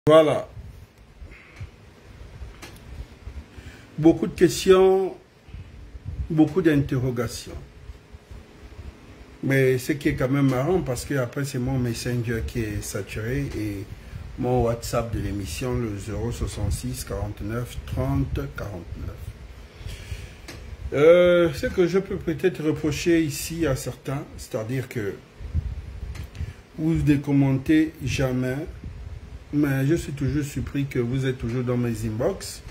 Voilà. Beaucoup de questions, beaucoup d'interrogations. Mais ce qui est quand même marrant, parce que après c'est mon Messenger qui est saturé et mon WhatsApp de l'émission, le 066 49 30 49. Ce que je peux peut-être reprocher ici à certains, c'est-à-dire que vous ne commentez jamais, mais je suis toujours surpris que vous êtes toujours dans mes inbox.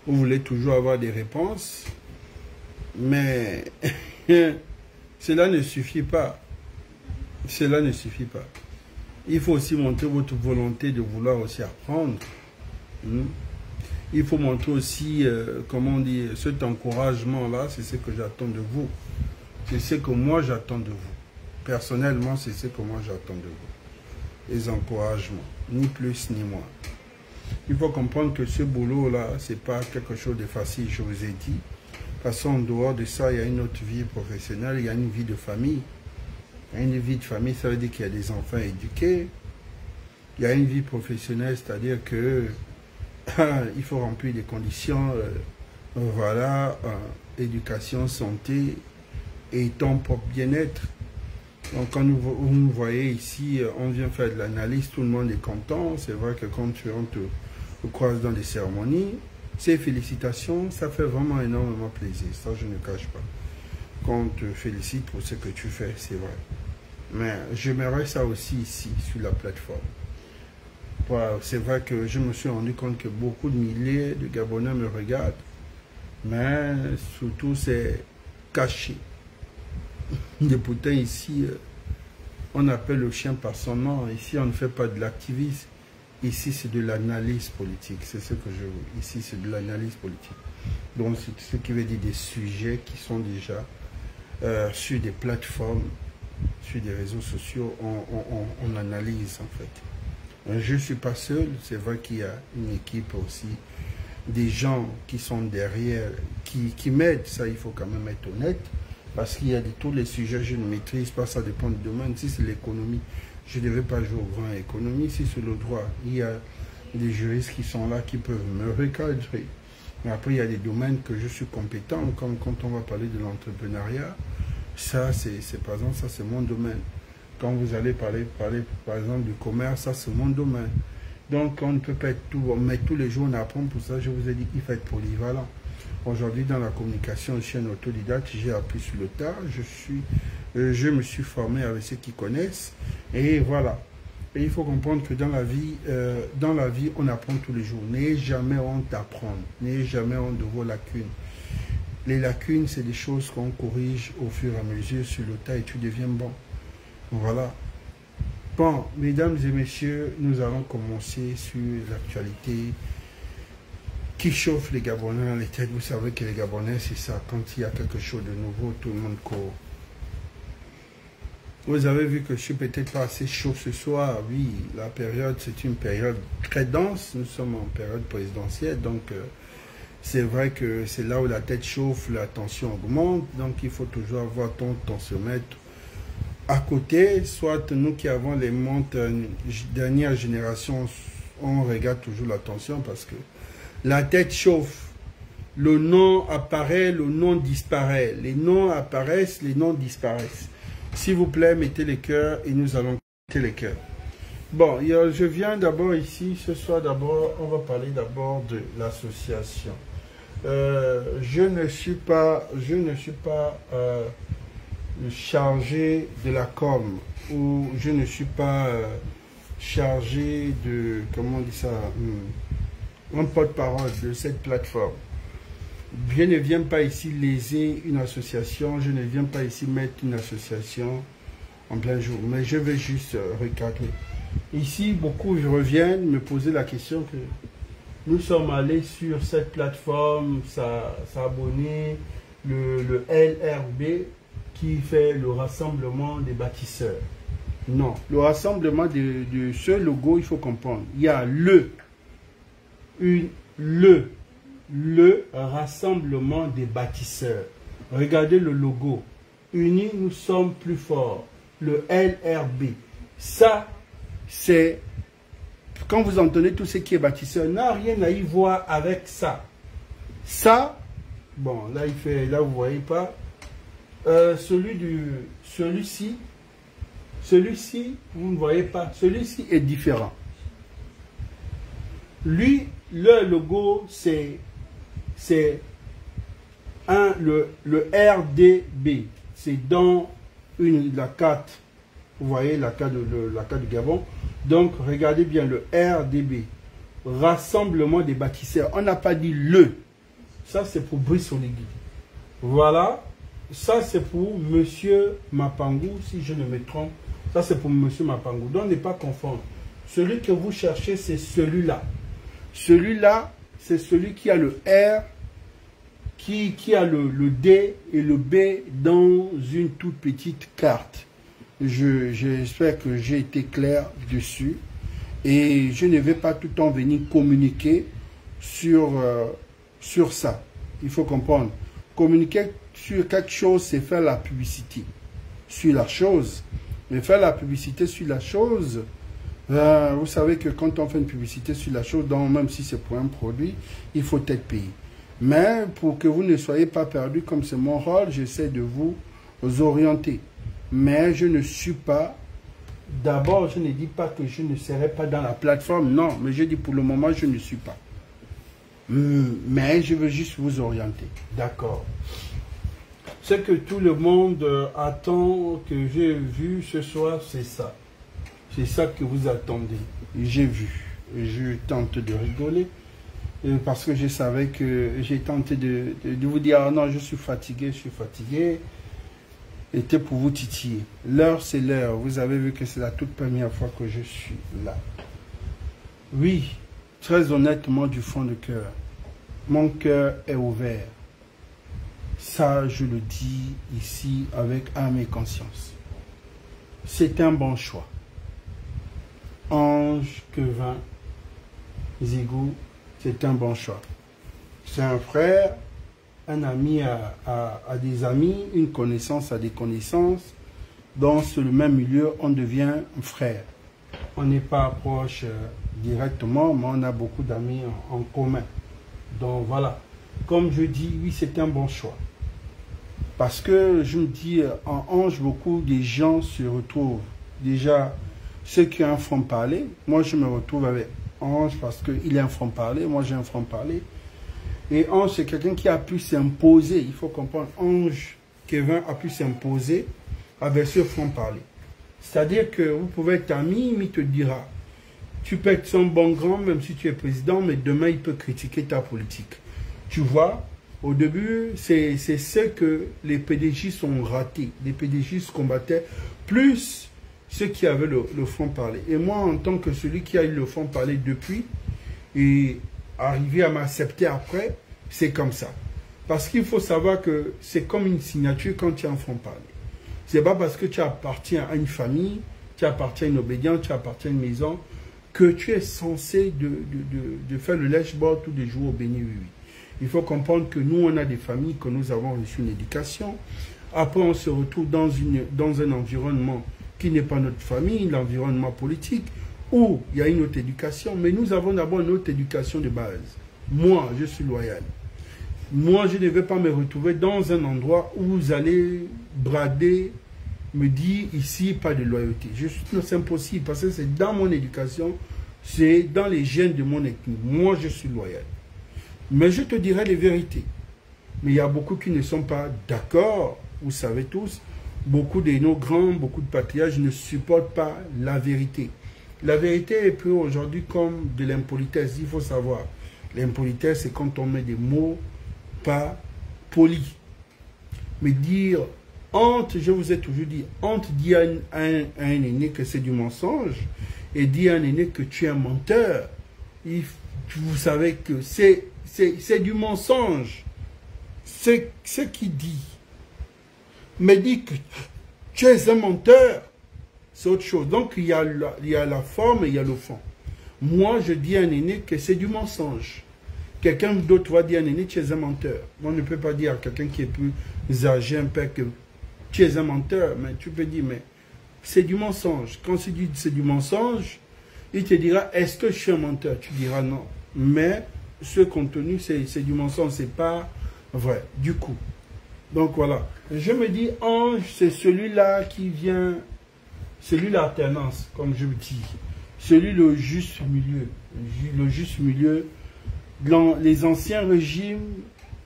Vous voulez toujours avoir des réponses, mais cela ne suffit pas. Cela ne suffit pas. Il faut aussi montrer votre volonté de vouloir aussi apprendre. Il faut montrer aussi, comment dire, cet encouragement-là, c'est ce que j'attends de vous. C'est ce que moi j'attends de vous. Personnellement, c'est ce que moi j'attends de vous. Les encouragements, ni plus ni moins. Il faut comprendre que ce boulot-là, c'est pas quelque chose de facile, je vous ai dit. Parce qu'en dehors de ça, il y a une autre vie professionnelle, il y a une vie de famille. Il y a une vie de famille, ça veut dire qu'il y a des enfants éduqués. Il y a une vie professionnelle, c'est-à-dire que il faut remplir des conditions, voilà, éducation, santé et ton propre bien-être. Donc quand vous nous voyez ici, on vient faire de l'analyse, tout le monde est content. C'est vrai que quand on te croise dans des cérémonies, ces félicitations, ça fait vraiment énormément plaisir. Ça, je ne cache pas. Quand on te félicite pour ce que tu fais, c'est vrai. Mais j'aimerais ça aussi ici, sur la plateforme. Voilà, c'est vrai que je me suis rendu compte que beaucoup de milliers de Gabonais me regardent. Mais surtout, c'est caché. Et pourtant, ici, on appelle le chien par son nom. Ici, on ne fait pas de l'activisme. Ici, c'est de l'analyse politique. C'est ce que je veux. Ici, c'est de l'analyse politique. Donc, c'est ce qui veut dire des sujets qui sont déjà sur des plateformes, sur des réseaux sociaux. On analyse, en fait. Je ne suis pas seul. C'est vrai qu'il y a une équipe aussi. Des gens qui sont derrière, qui m'aident. Ça, il faut quand même être honnête. Parce qu'il y a tous les sujets, je ne maîtrise pas, ça dépend du domaine. Si c'est l'économie, je ne devais pas jouer au grand économie. Si c'est le droit, il y a des juristes qui sont là, qui peuvent me recadrer. Mais après, il y a des domaines que je suis compétent, comme quand on va parler de l'entrepreneuriat. Ça, c'est par exemple, ça c'est mon domaine. Quand vous allez parler par exemple du commerce, ça c'est mon domaine. Donc, on ne peut pas être tout, mais tous les jours on apprend pour ça. Je vous ai dit qu'il faut être polyvalent. Aujourd'hui, dans la communication, je suis un autodidacte, j'ai appris sur le tas, je me suis formé avec ceux qui connaissent, et voilà. Et il faut comprendre que dans la vie, on apprend tous les jours. N'ayez jamais honte d'apprendre, n'ayez jamais honte de vos lacunes. Les lacunes, c'est des choses qu'on corrige au fur et à mesure sur le tas et tu deviens bon. Voilà. Bon, mesdames et messieurs, nous allons commencer sur l'actualité qui chauffe les Gabonais dans les têtes. Vous savez que les Gabonais, c'est ça. Quand il y a quelque chose de nouveau, tout le monde court. Vous avez vu que je suis peut-être pas assez chaud ce soir. Oui, la période, c'est une période très dense. Nous sommes en période présidentielle. Donc, c'est vrai que c'est là où la tête chauffe, la tension augmente. Donc, il faut toujours avoir ton tensiomètre à côté. Soit nous qui avons les montres dernière génération, on regarde toujours la tension parce que la tête chauffe, le nom apparaît, le nom disparaît. Les noms apparaissent, les noms disparaissent. S'il vous plaît, mettez les cœurs et nous allons mettre les cœurs. Bon, je viens d'abord ici, ce soir d'abord, on va parler d'abord de l'association. Je ne suis pas chargé de la com, ou je ne suis pas chargé de, comment on dit ça, un porte-parole de cette plateforme. Je ne viens pas ici léser une association, je ne viens pas ici mettre une association en plein jour, mais je vais juste recadrer. Ici, beaucoup reviennent me poser la question que nous sommes allés sur cette plateforme, s'abonner, le LRB qui fait le rassemblement des bâtisseurs. Non, le rassemblement de ce logo, il faut comprendre. Il y a le rassemblement des bâtisseurs. Regardez le logo. Unis, nous sommes plus forts. Le LRB. Ça, c'est quand vous entendez tout ce qui est bâtisseur, n'a rien à y voir avec ça. Ça, bon, là, il fait, là, vous ne voyez pas. Celui-ci, vous ne voyez pas. Celui-ci est différent. Lui, le logo, c'est le RDB. C'est dans la carte. Vous voyez la carte du Gabon. Donc, regardez bien le RDB. Rassemblement des bâtisseurs. On n'a pas dit le. Ça, c'est pour Brice Oligui. Voilà. Ça, c'est pour Monsieur Mapangou, si je ne me trompe. Ça, c'est pour Monsieur Mapangou. Donc, ne pas confondre. Celui que vous cherchez, c'est celui-là. Celui-là, c'est celui qui a le R, qui a le D et le B dans une toute petite carte. J'espère que j'ai été clair dessus. Et je ne vais pas tout le temps venir communiquer sur ça. Il faut comprendre. Communiquer sur quelque chose, c'est faire la publicité sur la chose. Mais faire la publicité sur la chose, vous savez que quand on fait une publicité sur la chose, donc même si c'est pour un produit, il faut être payé. Mais pour que vous ne soyez pas perdu, comme c'est mon rôle, j'essaie de vous orienter. Mais je ne suis pas, d'abord je ne dis pas que je ne serai pas dans la plateforme, non, mais je dis pour le moment je ne suis pas. Mais je veux juste vous orienter. D'accord. Ce que tout le monde attend, que j'ai vu ce soir, c'est ça. C'est ça que vous attendez. J'ai vu. Je tente de rigoler. Parce que je savais que j'ai tenté de vous dire, ah non, je suis fatigué, Était pour vous titiller. L'heure, c'est l'heure. Vous avez vu que c'est la toute première fois que je suis là. Oui, très honnêtement, du fond de cœur, mon cœur est ouvert. Ça, je le dis ici avec âme et conscience. C'est un bon choix. Ange Kevin Zigou, c'est un bon choix. C'est un frère, un ami à des amis, une connaissance à des connaissances. Dans le même milieu, on devient un frère. On n'est pas proche directement, mais on a beaucoup d'amis en commun. Donc voilà. Comme je dis, oui, c'est un bon choix. Parce que je me dis, en Ange, beaucoup de gens se retrouvent. Déjà, ceux qui ont un franc-parler, moi je me retrouve avec Ange parce qu'il est un franc-parler, moi j'ai un franc-parler. Et Ange, c'est quelqu'un qui a pu s'imposer. Il faut comprendre, Ange Kevin a pu s'imposer avec ce franc-parler. C'est-à-dire que vous pouvez être ami, mais il te dira, tu peux être son bon grand, même si tu es président, mais demain il peut critiquer ta politique. Tu vois, au début, c'est ce que les PDG sont ratés. Les PDG se combattaient plus ceux qui avaient le franc-parler. Et moi, en tant que celui qui a eu le franc-parler depuis, et arrivé à m'accepter après, c'est comme ça. Parce qu'il faut savoir que c'est comme une signature quand tu as un franc-parler. Ce n'est pas parce que tu appartiens à une famille, tu appartiens à une obédience, tu appartiens à une maison, que tu es censé de faire le lèche-bord tous les jours au béni oui. Il faut comprendre que nous, on a des familles, que nous avons reçu une éducation. Après, on se retrouve dans un environnement qui n'est pas notre famille, l'environnement politique, où il y a une autre éducation. Mais nous avons d'abord une autre éducation de base. Moi, je suis loyal. Moi, je ne vais pas me retrouver dans un endroit où vous allez brader, me dire ici, pas de loyauté. C'est impossible parce que c'est dans mon éducation, c'est dans les gènes de mon ethnie. Moi, je suis loyal. Mais je te dirai les vérités. Mais il y a beaucoup qui ne sont pas d'accord, vous savez tous. Beaucoup de nos grands, beaucoup de patriarches ne supportent pas la vérité. La vérité est prise aujourd'hui comme de l'impolitesse, il faut savoir. L'impolitesse, c'est quand on met des mots pas polis. Mais dire honte, je vous ai toujours dit, honte dit à un aîné que c'est du mensonge et dit à un aîné que tu es un menteur. Vous savez que c'est du mensonge. C'est ce qu'il dit. Mais dit que tu es un menteur, c'est autre chose. Donc il y a la forme et il y a le fond. Moi, je dis à un aîné que c'est du mensonge. Quelqu'un d'autre va dire à un aîné, tu es un menteur. On ne peut pas dire à quelqu'un qui est plus âgé, un père, que tu es un menteur. Mais tu peux dire, mais c'est du mensonge. Quand tu dis c'est du mensonge, il te dira, est-ce que je suis un menteur? Tu diras non. Mais ce contenu, c'est du mensonge, c'est pas vrai. Du coup, donc voilà. Je me dis, ange, c'est celui-là qui vient, celui l'alternance, comme je me dis. Celui le juste milieu. Le juste milieu dans les anciens régimes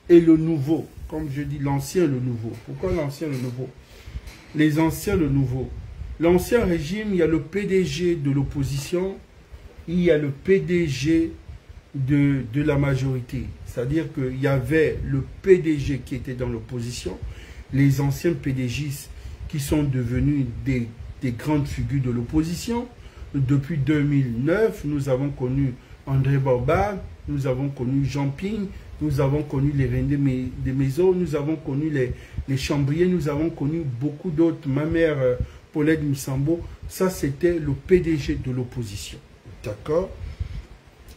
et le nouveau. Comme je dis, l'ancien et le nouveau. Pourquoi l'ancien et le nouveau? Les anciens et le nouveau. L'ancien régime, il y a le PDG de l'opposition, il y a le PDG de la majorité. C'est-à-dire qu'il y avait le PDG qui était dans l'opposition, les anciens PDGistes qui sont devenus des grandes figures de l'opposition. Depuis 2009, nous avons connu André Borba, nous avons connu Jean Ping, nous avons connu les René des Maisons, nous avons connu les Chambriers, nous avons connu beaucoup d'autres, ma mère Paulette Missambo. Ça, c'était le PDG de l'opposition. D'accord?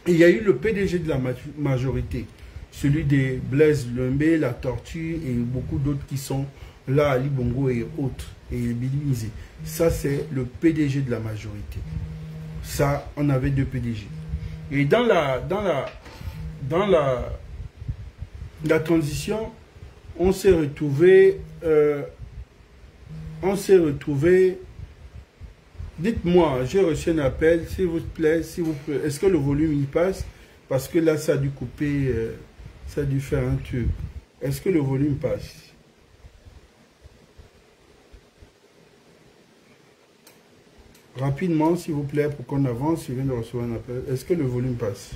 Il y a eu le PDG de la majorité, celui des Blaise Lembe, la Tortue et beaucoup d'autres qui sont là, Ali Bongo et autres, et Billy Mizé. Ça, c'est le PDG de la majorité. Ça, on avait deux PDG. Et dans la transition, on s'est retrouvé, dites-moi, j'ai reçu un appel, s'il vous plaît, est-ce que le volume y passe? Parce que là, ça a dû couper, ça a dû faire un truc. Est-ce que le volume passe? Rapidement, s'il vous plaît, pour qu'on avance, je viens de recevoir un appel. Est-ce que le volume passe?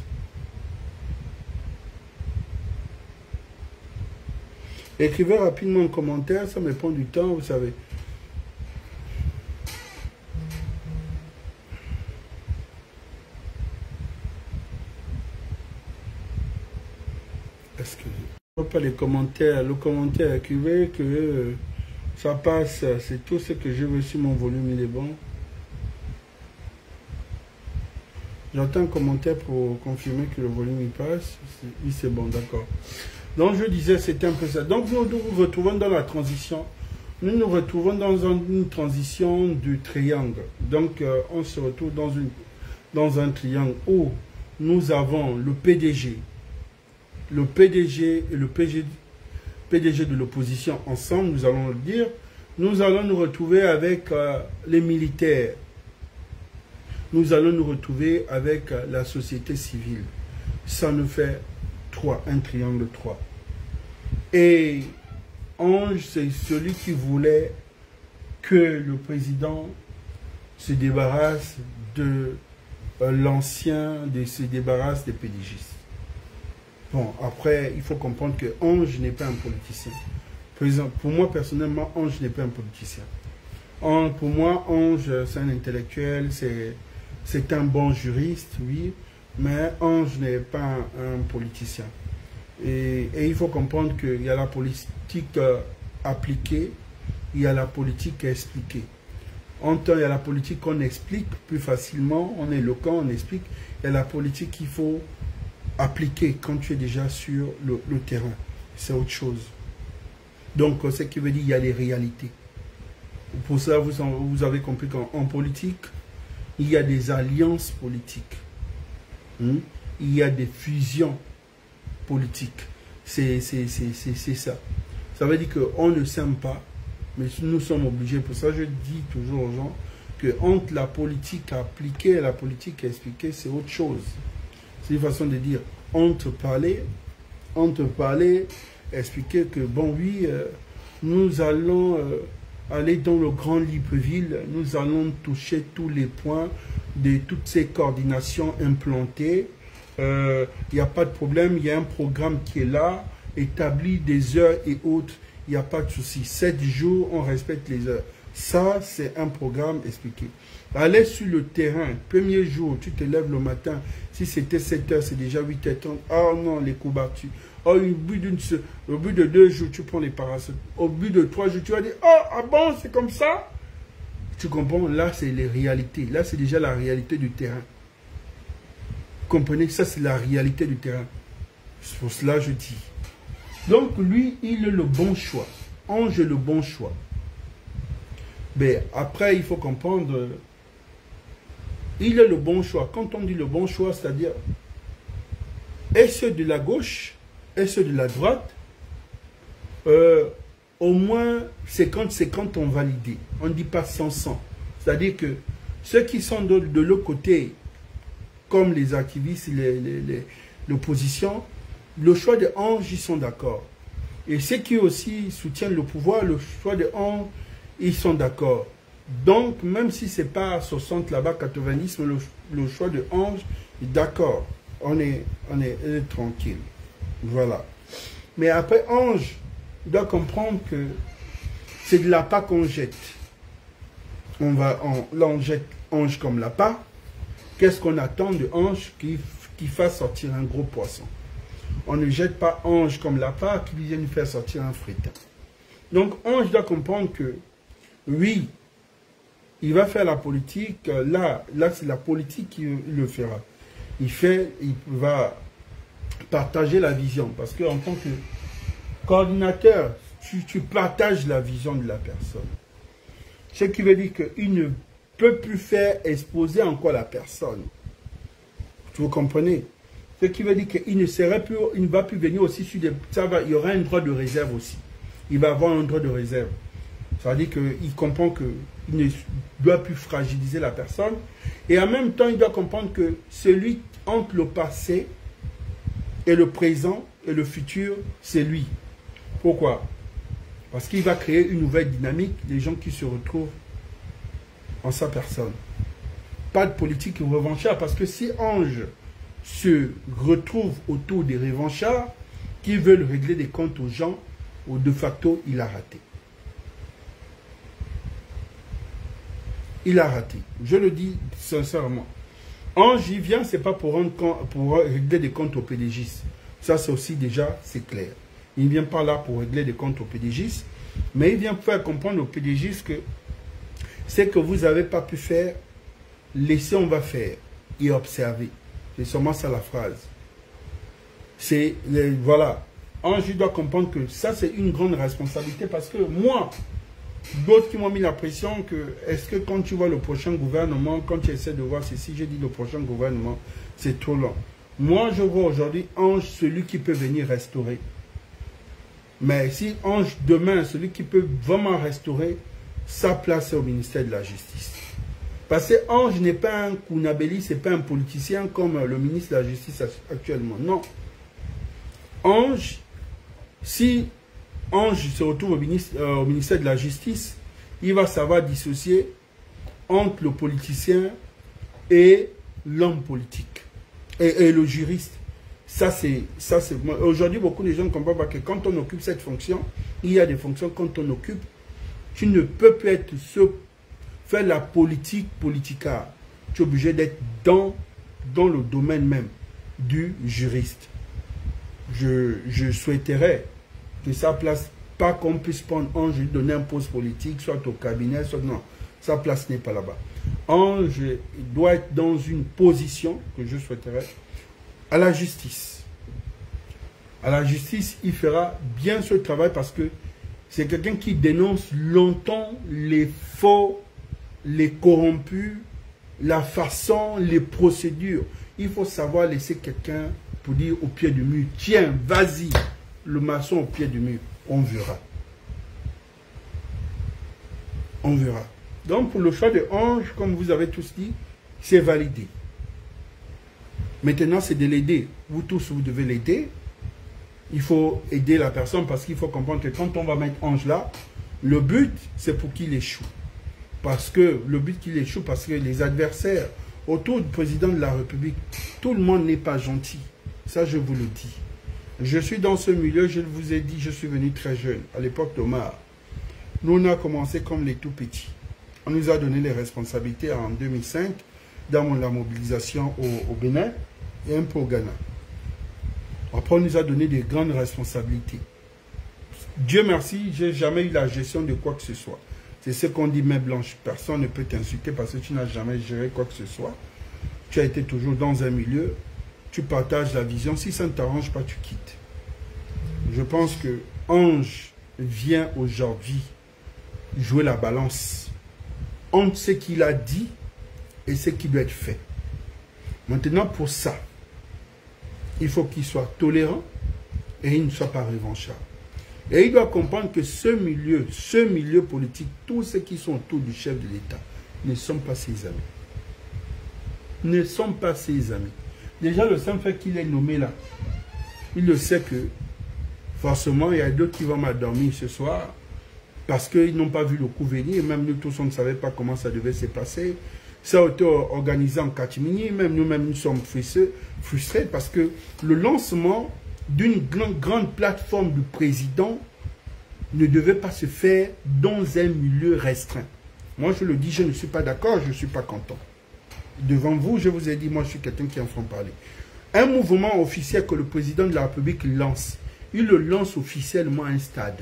Écrivez rapidement en commentaire, ça me prend du temps, vous savez. Est-ce que je ne vois pas les commentaires? Le commentaire, écrivez que ça passe, c'est tout ce que je veux sur mon volume, il est bon. J'entends un commentaire pour confirmer que le volume il passe. Oui, c'est bon, d'accord. Donc, je disais, c'était un peu ça. Donc, nous nous retrouvons dans la transition. Nous nous retrouvons dans une transition du triangle. Donc, on se retrouve dans un triangle où nous avons le PDG. Le PDG et le PDG de l'opposition ensemble, nous allons le dire. Nous allons nous retrouver avec les militaires. Nous allons nous retrouver avec la société civile. Ça nous fait 3, un triangle 3. Et Ange, c'est celui qui voulait que le président se débarrasse de l'ancien, se débarrasse des PDGistes. Bon, après, il faut comprendre que Ange n'est pas un politicien. Pour moi, personnellement, Ange n'est pas un politicien. Pour moi, Ange, c'est un intellectuel, c'est un bon juriste, oui, mais Ange n'est pas un politicien. Et il faut comprendre qu'il y a la politique appliquée, il y a la politique expliquée. En temps, il y a la politique qu'on explique plus facilement, on est éloquent, on explique. Il y a la politique qu'il faut appliquer quand tu es déjà sur le terrain. C'est autre chose. Donc, ce qui veut dire qu'il y a les réalités. Pour ça, vous avez compris qu'en politique, il y a des alliances politiques. Il y a des fusions politiques. C'est ça. Ça veut dire qu'on ne s'aime pas, mais nous sommes obligés. Pour ça, je dis toujours aux gens que entre la politique appliquée et la politique expliquée, c'est autre chose. C'est une façon de dire, entre parler, expliquer que, bon, oui, nous allons aller dans le grand Libreville, nous allons toucher tous les points de toutes ces coordinations implantées. Il n'y a pas de problème, il y a un programme qui est là, établi des heures et autres, il n'y a pas de souci. 7 jours, on respecte les heures. Ça, c'est un programme expliqué. Aller sur le terrain, premier jour, tu te lèves le matin, si c'était 7 heures, c'est déjà 8h30. Oh non, les coups battus. Oh, au bout de 2 jours, tu prends les paracétamol. Au bout de 3 jours, tu vas dire, oh, ah bon, c'est comme ça? Tu comprends? Là, c'est les réalités. Là, c'est déjà la réalité du terrain. Vous comprenez? Ça, c'est la réalité du terrain. C'est pour cela que je dis. Donc, lui, il est le bon choix. Ange est le bon choix. Mais après, il faut comprendre il est le bon choix. Quand on dit le bon choix, c'est-à-dire, et ceux de la gauche, et ceux de la droite, au moins 50-50 ont validé. On ne dit pas 100-100. C'est-à-dire que ceux qui sont de l'autre côté, comme les activistes, l'opposition, le choix de Ange, ils sont d'accord. Et ceux qui aussi soutiennent le pouvoir, le choix de Ange, ils sont d'accord. Donc, même si ce n'est pas 60 là-bas, 90, mais le choix de Ange, d'accord. On est tranquille. Voilà. Mais après, Ange, il doit comprendre que c'est de l'appât qu'on jette. Là, on jette Ange comme l'appât. Qu'est-ce qu'on attend de Ange qui fasse sortir un gros poisson? On ne jette pas Ange comme l'appât qui vienne faire sortir un fritin. Donc, Ange doit comprendre que, oui, il va faire la politique. Là c'est la politique qui le fera. Il va partager la vision. Parce qu'en tant que coordinateur, tu partages la vision de la personne. Ce qui veut dire qu'il ne peut plus faire exposer encore la personne. Vous comprenez? Ce qui veut dire qu'il ne va plus venir aussi sur des... il y aura un droit de réserve aussi. Il va avoir un droit de réserve. Ça veut dire qu'il comprend qu'il ne doit plus fragiliser la personne. Et en même temps, il doit comprendre que celui entre le passé et le présent et le futur, c'est lui. Pourquoi? Parce qu'il va créer une nouvelle dynamique, des gens qui se retrouvent en sa personne. Pas de politique revancharde, parce que si Ange se retrouve autour des revanchards qui veulent régler des comptes aux gens, ou de facto, il a raté. Il a raté. Je le dis sincèrement. Ange, il vient, ce n'est pas pour régler des comptes aux PDGistes. Ça, c'est aussi déjà, c'est clair. Il ne vient pas là pour régler des comptes aux PDGistes, mais il vient faire comprendre aux PDGistes que ce que vous n'avez pas pu faire, laissez, on va faire et observer. C'est seulement ça la phrase. Voilà. Ange doit comprendre que ça, c'est une grande responsabilité parce que moi, d'autres qui m'ont mis la pression que est-ce que quand tu vois le prochain gouvernement, quand tu essaies de voir ceci, j'ai dit le prochain gouvernement, c'est trop long. Moi, je vois aujourd'hui Ange, celui qui peut venir restaurer. Mais si Ange, demain, celui qui peut vraiment restaurer, sa place est au ministère de la Justice. Parce que Ange n'est pas un Kounabeli, ce n'est pas un politicien comme le ministre de la Justice actuellement. Non. Ange, si Ange se retrouve au ministère de la Justice, il va savoir dissocier entre le politicien et l'homme politique. Et le juriste. Ça, c'est... Aujourd'hui, beaucoup de gens ne comprennent pas que quand on occupe cette fonction, il y a des fonctions quand on occupe, tu ne peux plus être faire la politique politica. Tu es obligé d'être dans le domaine même du juriste. Je souhaiterais que sa place, pas qu'on puisse prendre Ange, lui donner un poste politique, soit au cabinet, soit non. Sa place n'est pas là-bas. Ange doit être dans une position que je souhaiterais à la justice. À la justice, il fera bien ce travail parce que c'est quelqu'un qui dénonce longtemps les faux, les corrompus, la façon, les procédures. Il faut savoir laisser quelqu'un pour dire au pied du mur, tiens, vas-y, le maçon au pied du mur, on verra. On verra. Donc pour le choix de Ange, comme vous avez tous dit, c'est validé. Maintenant, c'est de l'aider. Vous tous, vous devez l'aider. Il faut aider la personne parce qu'il faut comprendre que quand on va mettre Ange là, le but, c'est pour qu'il échoue. Parce que le but qu'il échoue, parce que les adversaires autour du président de la République, tout le monde n'est pas gentil. Ça, je vous le dis. Je suis dans ce milieu, je vous ai dit, je suis venu très jeune, à l'époque d'Omar. Nous, on a commencé comme les tout petits. On nous a donné les responsabilités en 2005, dans la mobilisation au Bénin et un peu au Ghana. Après, on nous a donné des grandes responsabilités. Dieu merci, je n'ai jamais eu la gestion de quoi que ce soit. C'est ce qu'on dit main blanche. Personne ne peut t'insulter parce que tu n'as jamais géré quoi que ce soit. Tu as été toujours dans un milieu. Tu partages la vision. Si ça ne t'arrange pas, tu quittes. Je pense que Ange vient aujourd'hui jouer la balance entre ce qu'il a dit et ce qui doit être fait. Maintenant, pour ça, il faut qu'il soit tolérant et il ne soit pas revanchard. Et il doit comprendre que ce milieu politique, tous ceux qui sont autour du chef de l'État, ne sont pas ses amis. Ne sont pas ses amis. Déjà, le simple fait qu'il est nommé là, il le sait que forcément, il y a d'autres qui vont m'endormir ce soir parce qu'ils n'ont pas vu le coup venir. Même nous tous, on ne savait pas comment ça devait se passer. Ça a été organisé en catimini. Même nous sommes frustrés parce que le lancement d'une grande plateforme du président ne devait pas se faire dans un milieu restreint. Moi, je le dis, je ne suis pas d'accord, je ne suis pas content. Devant vous, je vous ai dit, moi, je suis quelqu'un qui en fait parler. Un mouvement officiel que le président de la République lance, il le lance officiellement à un stade.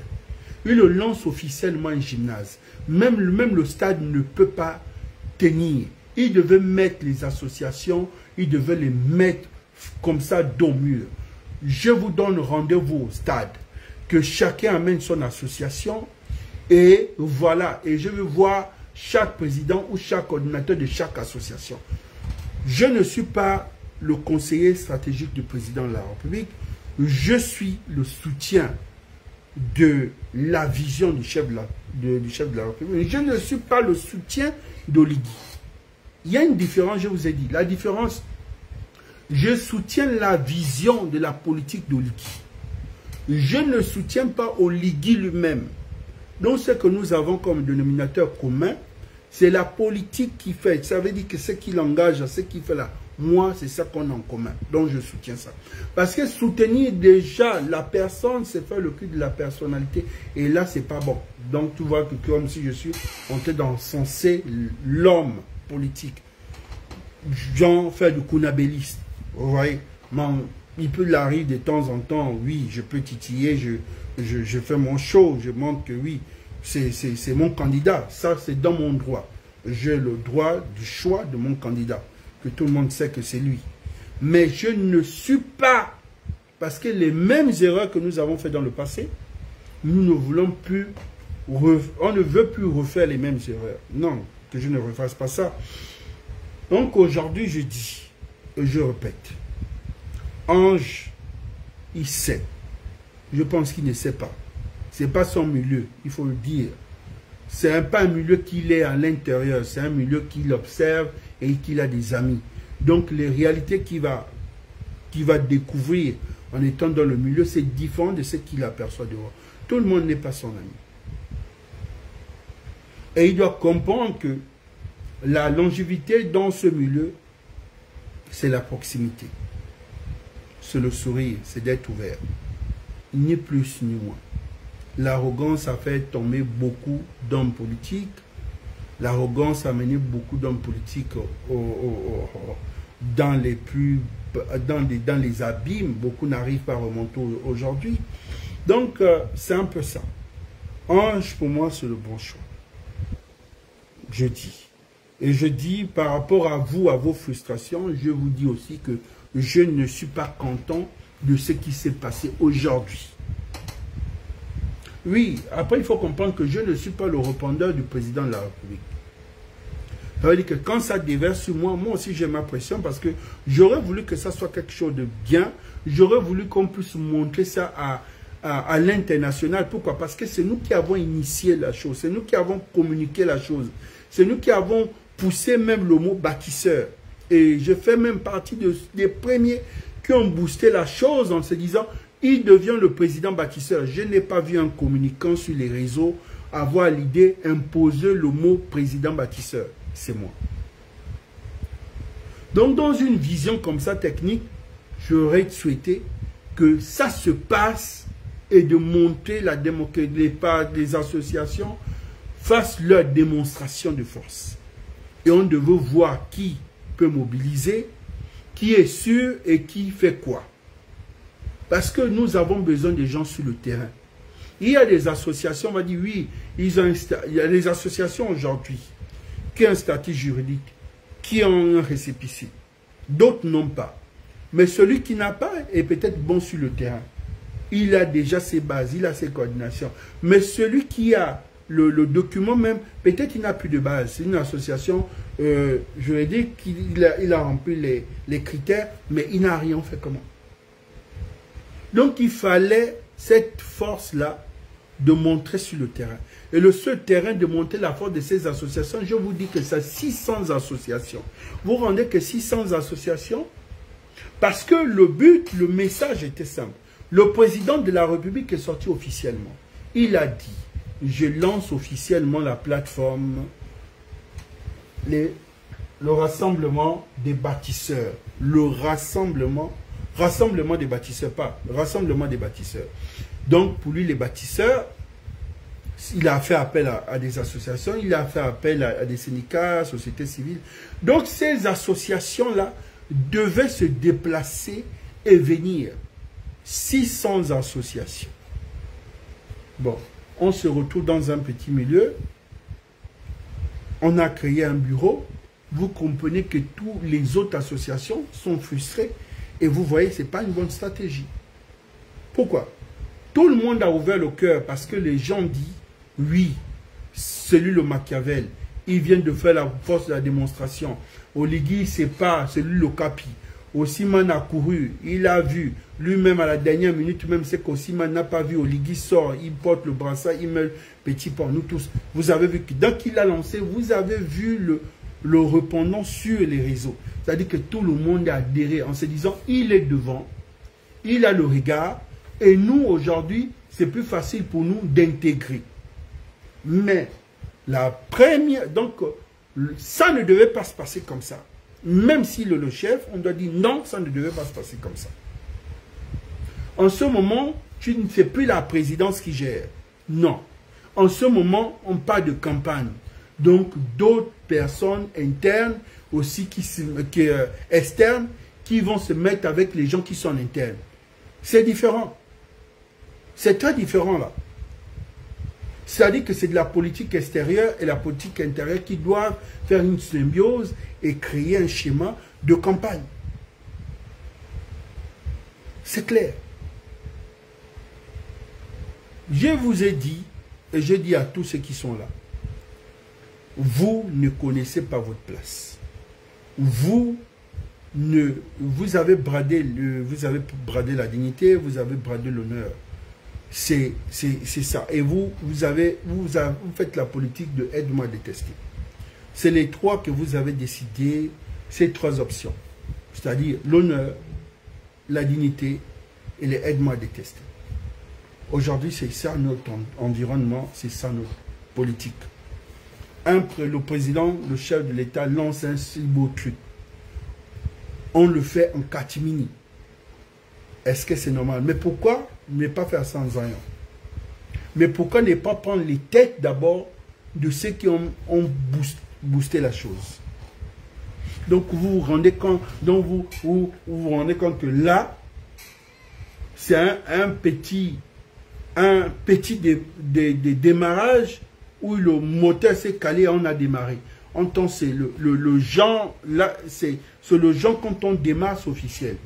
Il le lance officiellement à un gymnase. Même le stade ne peut pas tenir. Il devait mettre les associations, il devait les mettre comme ça dos mur. Je vous donne rendez-vous au stade, que chacun amène son association et voilà. Et je veux voir chaque président ou chaque coordinateur de chaque association. Je ne suis pas le conseiller stratégique du président de la République. Je suis le soutien de la vision du chef de la République. Je ne suis pas le soutien d'Oligui. Il y a une différence, je vous ai dit. La différence, je soutiens la vision de la politique d'Oligui. Je ne soutiens pas Oligui lui-même. Donc ce que nous avons comme dénominateur commun, c'est la politique qui fait. Ça veut dire que ce qu'il engage, ce qu'il fait là, moi, c'est ça qu'on a en commun. Donc je soutiens ça. Parce que soutenir déjà la personne, c'est faire le cul de la personnalité. Et là, c'est pas bon. Donc tu vois que comme si je suis en train d'encenser l'homme politique. J'en fais du kunabéliste. Vous voyez, il peut l'arriver de temps en temps, oui, je peux titiller, je fais mon show, je montre que oui, c'est mon candidat. Ça, c'est dans mon droit. J'ai le droit du choix de mon candidat, que tout le monde sait que c'est lui. Mais je ne suis pas, parce que les mêmes erreurs que nous avons faites dans le passé, nous ne voulons plus, on ne veut plus refaire les mêmes erreurs. Non, que je ne refasse pas ça. Donc aujourd'hui, je dis, et je répète, Ange, il sait. Je pense qu'il ne sait pas. Ce n'est pas son milieu, il faut le dire. Ce n'est pas un milieu qu'il est à l'intérieur, c'est un milieu qu'il observe et qu'il a des amis. Donc les réalités qu'il va découvrir en étant dans le milieu, c'est différent de ce qu'il aperçoit dehors. Tout le monde n'est pas son ami. Et il doit comprendre que la longévité dans ce milieu, c'est la proximité. C'est le sourire, c'est d'être ouvert. Ni plus ni moins. L'arrogance a fait tomber beaucoup d'hommes politiques. L'arrogance a mené beaucoup d'hommes politiques dans les abîmes. Beaucoup n'arrivent pas à remonter aujourd'hui. Donc, c'est un peu ça. Ange, pour moi, c'est le bon choix. Je dis. Et je dis, par rapport à vous, à vos frustrations, je vous dis aussi que je ne suis pas content de ce qui s'est passé aujourd'hui. Oui, après il faut comprendre que je ne suis pas le répondeur du président de la République. Ça veut dire que quand ça déverse sur moi, moi aussi j'ai ma pression parce que j'aurais voulu que ça soit quelque chose de bien. J'aurais voulu qu'on puisse montrer ça à l'international. Pourquoi? Parce que c'est nous qui avons initié la chose. C'est nous qui avons communiqué la chose. C'est nous qui avons poussé même le mot bâtisseur. Et je fais même partie des premiers qui ont boosté la chose en se disant il devient le président bâtisseur. Je n'ai pas vu un communicant sur les réseaux avoir l'idée d'imposer le mot président bâtisseur. C'est moi. Donc, dans une vision comme ça technique, j'aurais souhaité que ça se passe et de montrer la démocratie, les associations fassent leur démonstration de force. Et on devait voir qui peut mobiliser, qui est sûr et qui fait quoi. Parce que nous avons besoin des gens sur le terrain. Il y a des associations, on va dire, oui, il y a des associations aujourd'hui qui ont un statut juridique, qui ont un récépissé. D'autres n'ont pas. Mais celui qui n'a pas est peut-être bon sur le terrain. Il a déjà ses bases, il a ses coordinations. Mais celui qui a le document même, peut-être il n'a plus de base. C'est une association, je vais dire qu'il a rempli les critères, mais il n'a rien fait comment. Donc il fallait cette force-là de montrer sur le terrain. Et le seul terrain de montrer la force de ces associations, je vous dis que c'est 600 associations. Vous rendez que 600 associations, parce que le but, le message était simple. Le président de la République est sorti officiellement. Il a dit, je lance officiellement la plateforme, le rassemblement des bâtisseurs. Le rassemblement des bâtisseurs, pas le rassemblement des bâtisseurs. Donc, pour lui, les bâtisseurs, il a fait appel à des associations, il a fait appel à des syndicats, sociétés civiles. Donc, ces associations-là devaient se déplacer et venir. 600 associations. Bon, on se retrouve dans un petit milieu. On a créé un bureau. Vous comprenez que toutes les autres associations sont frustrées. Et vous voyez, ce n'est pas une bonne stratégie. Pourquoi? Tout le monde a ouvert le cœur parce que les gens disent, oui, celui le Machiavel, il vient de faire la force de la démonstration. Oligui, c'est pas celui le Capi. Osimhen a couru, il a vu, lui-même à la dernière minute, même c'est qu'Osimhen n'a pas vu, Oligui sort, il porte le brassard, il met le petit pont, nous tous. Vous avez vu que dès qu'il a lancé, vous avez vu le répondant sur les réseaux. C'est-à-dire que tout le monde a adhéré en se disant, il est devant, il a le regard, et nous, aujourd'hui, c'est plus facile pour nous d'intégrer. Mais la première, donc, ça ne devait pas se passer comme ça. Même s'il est le chef, on doit dire non, ça ne devait pas se passer comme ça. En ce moment, tu ne fais plus la présidence qui gère. Non. En ce moment, on parle de campagne. Donc, d'autres personnes internes, aussi externes, qui vont se mettre avec les gens qui sont internes. C'est différent. C'est très différent là. C'est-à-dire que c'est de la politique extérieure et la politique intérieure qui doivent faire une symbiose et créer un schéma de campagne. C'est clair. Je vous ai dit, et je dis à tous ceux qui sont là, vous ne connaissez pas votre place. Vous avez bradé la dignité, vous avez bradé l'honneur. C'est ça. Et vous faites la politique de aide-moi à détester. C'est les trois que vous avez décidé, ces trois options. C'est-à-dire l'honneur, la dignité et les aide-moi à détester. Aujourd'hui, c'est ça notre environnement, c'est ça notre politique. Le président, le chef de l'État lance un si beau truc. On le fait en catimini. Est-ce que c'est normal? Mais pourquoi ne pas faire ça en zaïon? Mais pourquoi ne pas prendre les têtes d'abord de ceux qui ont boosté la chose? Donc vous vous rendez compte, vous rendez compte que là, c'est un petit démarrage où le moteur s'est calé et on a démarré. Entend, c'est le genre, là, c'est le genre quand on démarre, c'est officiel.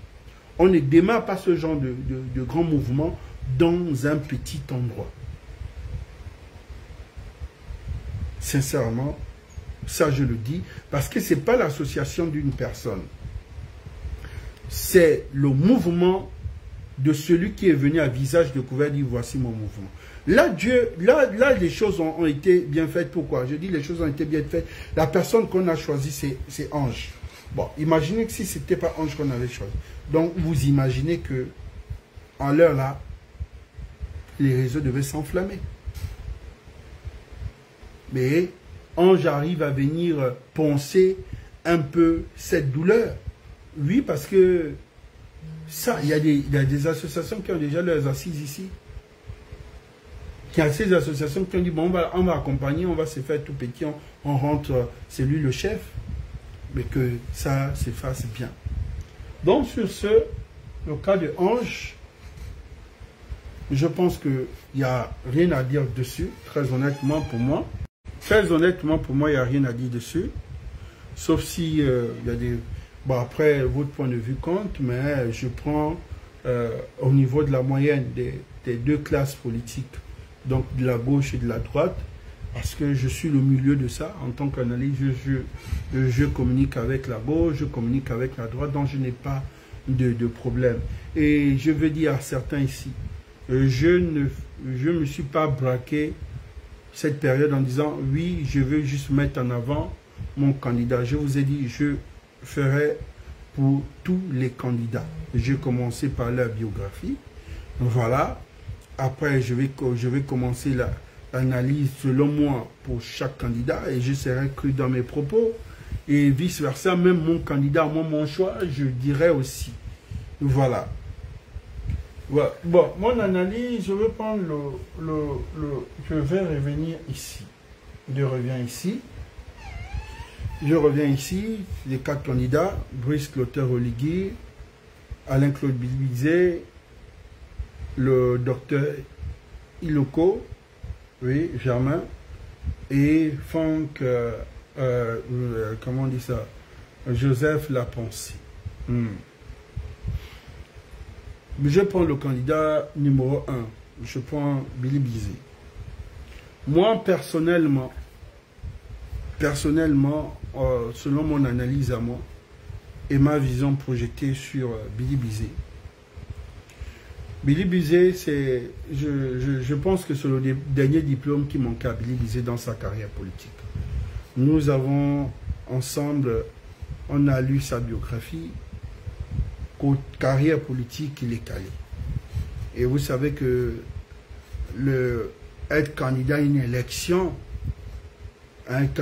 On ne démarre pas ce genre de grand mouvement dans un petit endroit. Sincèrement, ça je le dis, parce que ce n'est pas l'association d'une personne. C'est le mouvement de celui qui est venu à visage découvert, dit voici mon mouvement. Là, les choses ont été bien faites. Pourquoi? Je dis les choses ont été bien faites. La personne qu'on a choisie, c'est Ange. Bon, imaginez que si ce n'était pas Ange qu'on avait choisi. Donc, vous imaginez que, en l'heure là, les réseaux devaient s'enflammer. Mais Ange arrive à venir poncer un peu cette douleur. Oui, parce que ça, il y a des associations qui ont déjà leurs assises ici. Il y a ces associations qui ont dit, bon, on va accompagner, on va se faire tout petit, on rentre, c'est lui le chef. Mais que ça se fasse bien. Donc sur ce, le cas de Ange, je pense qu'il n'y a rien à dire dessus, très honnêtement pour moi. Très honnêtement pour moi, il n'y a rien à dire dessus. Sauf si il y a des... Bon, après, votre point de vue compte, mais je prends au niveau de la moyenne des deux classes politiques, donc de la gauche et de la droite, Parce que je suis le milieu de ça. En tant qu'analyste, je communique avec la gauche, je communique avec la droite, donc je n'ai pas de problème. Et je veux dire à certains ici, je ne me suis pas braqué cette période en disant, oui, je veux juste mettre en avant mon candidat. Je vous ai dit, je ferai pour tous les candidats. J'ai commencé par leur biographie. Voilà. Après, je vais commencer l'analyse selon moi pour chaque candidat et je serai cru dans mes propos. Et vice-versa, même mon candidat, moi, mon choix, je dirais aussi. Voilà. Voilà. Bon, mon analyse, je vais prendre je vais revenir ici. Je reviens ici. Je reviens ici, les 4 candidats, Brice Clotaire Oligui, Alain-Claude Bilbizé, le docteur Iloko, oui, Germain, et Franck, comment on dit ça, Joseph Lapensy. Je prends le candidat numéro 1, je prends Bilibizé. Moi, personnellement, selon mon analyse à moi, et ma vision projetée sur Bilibizé, Bilibizé, c'est, je pense que c'est le dernier diplôme qui manquait à Bilibizé dans sa carrière politique. Nous avons ensemble, on a lu sa biographie, carrière politique, il est calé. Et vous savez que être candidat à une élection, avec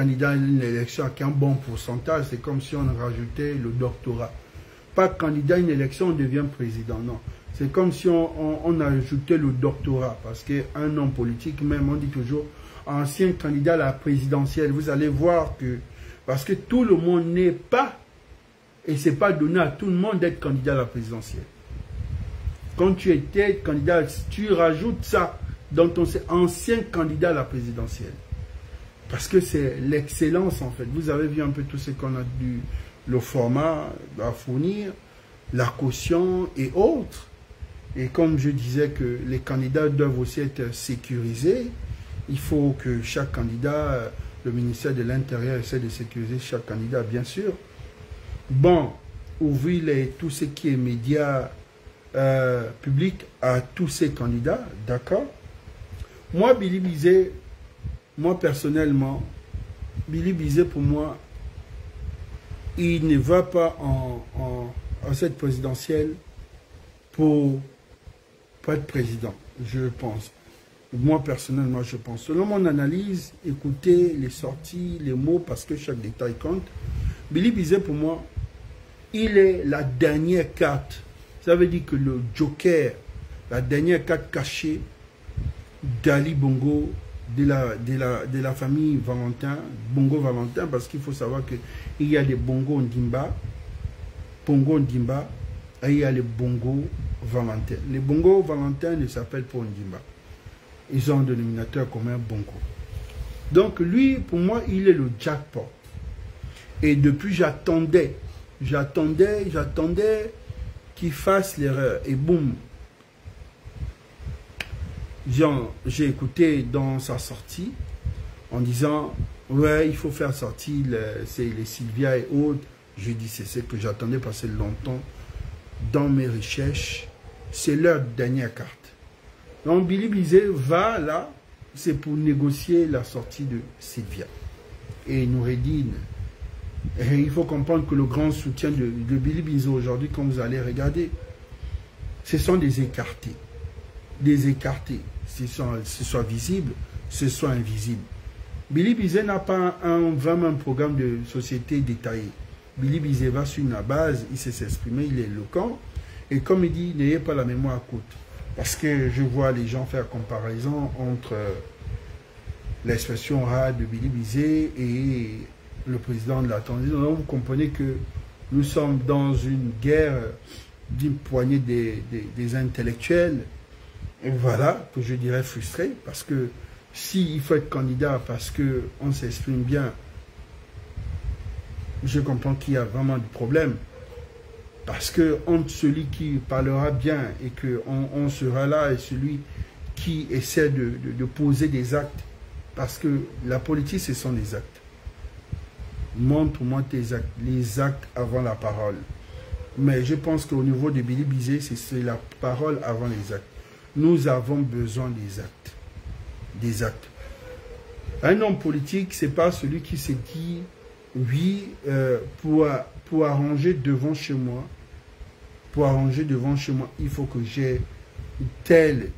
un bon pourcentage, c'est comme si on rajoutait le doctorat. Pas candidat à une élection, on devient président, non. C'est comme si on ajoutait le doctorat, parce qu'un homme politique, même on dit toujours, ancien candidat à la présidentielle, vous allez voir que, parce que tout le monde n'est pas, et ce n'est pas donné à tout le monde d'être candidat à la présidentielle. Quand tu étais candidat, tu rajoutes ça dans ton ancien candidat à la présidentielle. Parce que c'est l'excellence en fait. Vous avez vu un peu tout ce qu'on a dû, le format à fournir, la caution et autres. Et comme je disais que les candidats doivent aussi être sécurisés, il faut que chaque candidat, le ministère de l'Intérieur essaie de sécuriser chaque candidat, bien sûr. Bon, ouvrir tout ce qui est médias publics à tous ces candidats, d'accord. Moi, Bilibizé, moi personnellement, Bilibizé pour moi, il ne va pas en cette présidentielle pour être président, je pense. Moi personnellement, je pense. Selon mon analyse, écoutez les sorties, les mots, parce que chaque détail compte. Bilibizé pour moi, il est la dernière carte. Ça veut dire que le joker, la dernière carte cachée d'Ali Bongo, de la famille Valentin, Bongo Valentin, parce qu'il faut savoir qu'il y a des Bongo Ndimba, et il y a les Bongo Valentin. Les Bongo Valentin ne s'appellent pas Ndimba. Ils ont un dénominateur commun Bongo. Donc lui, pour moi, il est le jackpot. Et depuis, j'attendais qu'il fasse l'erreur. Et boum, j'ai écouté dans sa sortie en disant ouais, il faut faire sortir les Sylvia et autres. Je dis c'est ce que j'attendais passer longtemps dans mes recherches. C'est leur dernière carte. Donc Bilibizé va là, c'est pour négocier la sortie de Sylvia et Noureddine. Et il faut comprendre que le grand soutien de Bilibizé aujourd'hui, quand vous allez regarder, ce sont des écartés. Des écartés. Ce soit visible, ce soit invisible. Bilibizé n'a pas vraiment un programme de société détaillé. Bilibizé va sur une base, il sait s'exprimer, il est éloquent. Et comme il dit, n'ayez pas la mémoire courte. Parce que je vois les gens faire comparaison entre l'expression rare de Bilibizé et le président de la transition. Donc vous comprenez que nous sommes dans une guerre d'une poignée des intellectuels. Et voilà, que je dirais frustré, parce que s'il faut être candidat parce qu'on s'exprime bien, je comprends qu'il y a vraiment des problèmes. Parce que entre celui qui parlera bien et qu'on sera là et celui qui essaie de poser des actes Parce que la politique, ce sont les actes. Montre-moi tes actes, les actes avant la parole. Mais je pense qu'au niveau de Billy Bizet, c'est la parole avant les actes. Nous avons besoin des actes. Des actes. Un homme politique, ce n'est pas celui qui se dit, oui, pour arranger devant chez moi, il faut que j'ai telle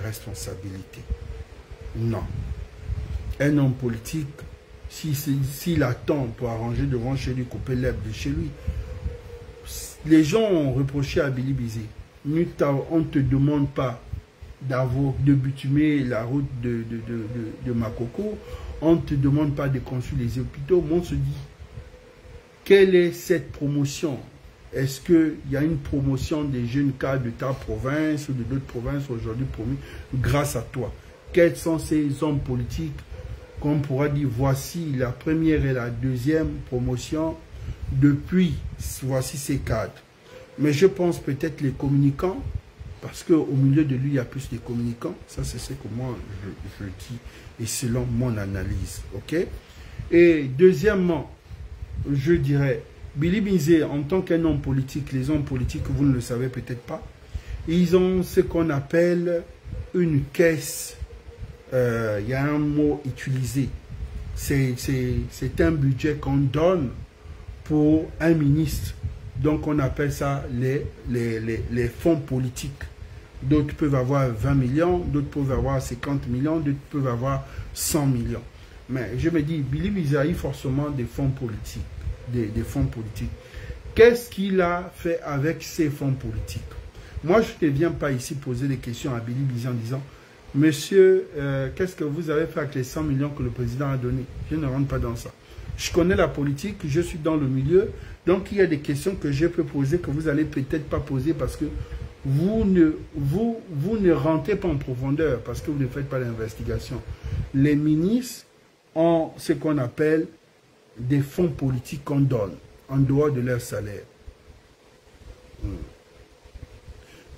responsabilité. Non. Un homme politique, s'il attend pour arranger devant chez lui, couper l'herbe de chez lui, les gens ont reproché à Billy Bizet, on ne te demande pas de bitumer la route de Makoko, on ne te demande pas de construire les hôpitaux, mais on se dit, quelle est cette promotion? Est-ce qu'il y a une promotion des jeunes cas de ta province ou de d'autres provinces aujourd'hui promis grâce à toi? Quels sont ces hommes politiques qu'on pourra dire, voici la première et la deuxième promotion depuis, voici ces cadres. Mais je pense peut-être les communicants, parce qu'au milieu de lui, il y a plus de communicants. Ça, c'est ce que moi, je dis, et selon mon analyse. Ok? Et deuxièmement, je dirais, Billy Bizet, en tant qu'un homme politique, les hommes politiques, vous ne le savez peut-être pas, ils ont ce qu'on appelle une caisse. Il y a un mot utilisé. C'est un budget qu'on donne pour un ministre. Donc on appelle ça les fonds politiques. D'autres peuvent avoir 20 millions, d'autres peuvent avoir 50 millions, d'autres peuvent avoir 100 millions. Mais je me dis, Billy Bizet a eu forcément des fonds politiques. Des fonds politiques. Qu'est-ce qu'il a fait avec ces fonds politiques? Moi, je ne viens pas ici poser des questions à Billy Bizet en disant, monsieur, qu'est-ce que vous avez fait avec les 100 millions que le président a donnés? Je ne rentre pas dans ça. Je connais la politique, je suis dans le milieu, donc il y a des questions que je peux poser que vous n'allez peut-être pas poser parce que vous ne rentrez pas en profondeur, parce que vous ne faites pas l'investigation. Les ministres ont ce qu'on appelle des fonds politiques qu'on donne en dehors de leur salaire.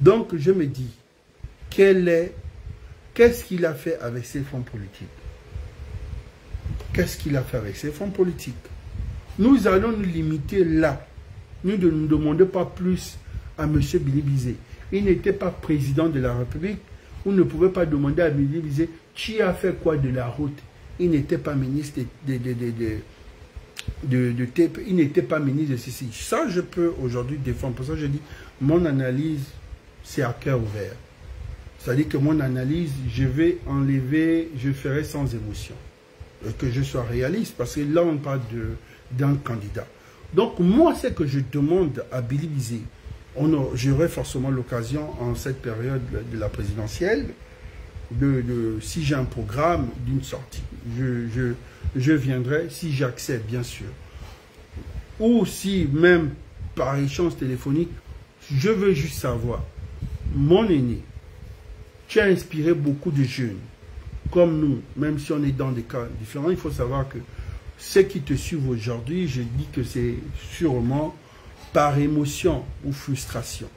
Donc je me dis, qu'est-ce qu'il a fait avec ces fonds politiques? Qu'est-ce qu'il a fait avec ces fonds politiques? Nous allons nous limiter là. Nous ne nous demandons pas plus à M. Billy Bizet. Il n'était pas président de la République. Vous ne pouvez pas demander à Billy Bizet, tu as fait quoi de la route? Il n'était pas ministre il n'était pas ministre de ceci. Ça, je peux aujourd'hui défendre. Pour ça, je dis, mon analyse, c'est à cœur ouvert. C'est-à-dire que mon analyse, je vais enlever, je ferai sans émotion. Que je sois réaliste, parce que là, on parle d'un candidat. Donc, moi, ce que je demande à Billy Bizet, j'aurai forcément l'occasion, en cette période de la présidentielle, si j'ai un programme d'une sortie, je viendrai, si j'accepte, bien sûr. Ou si, même par échange téléphonique, je veux juste savoir, mon aîné, tu as inspiré beaucoup de jeunes, comme nous, même si on est dans des cas différents. Il faut savoir que ceux qui te suivent aujourd'hui, je dis que c'est sûrement par émotion ou frustration.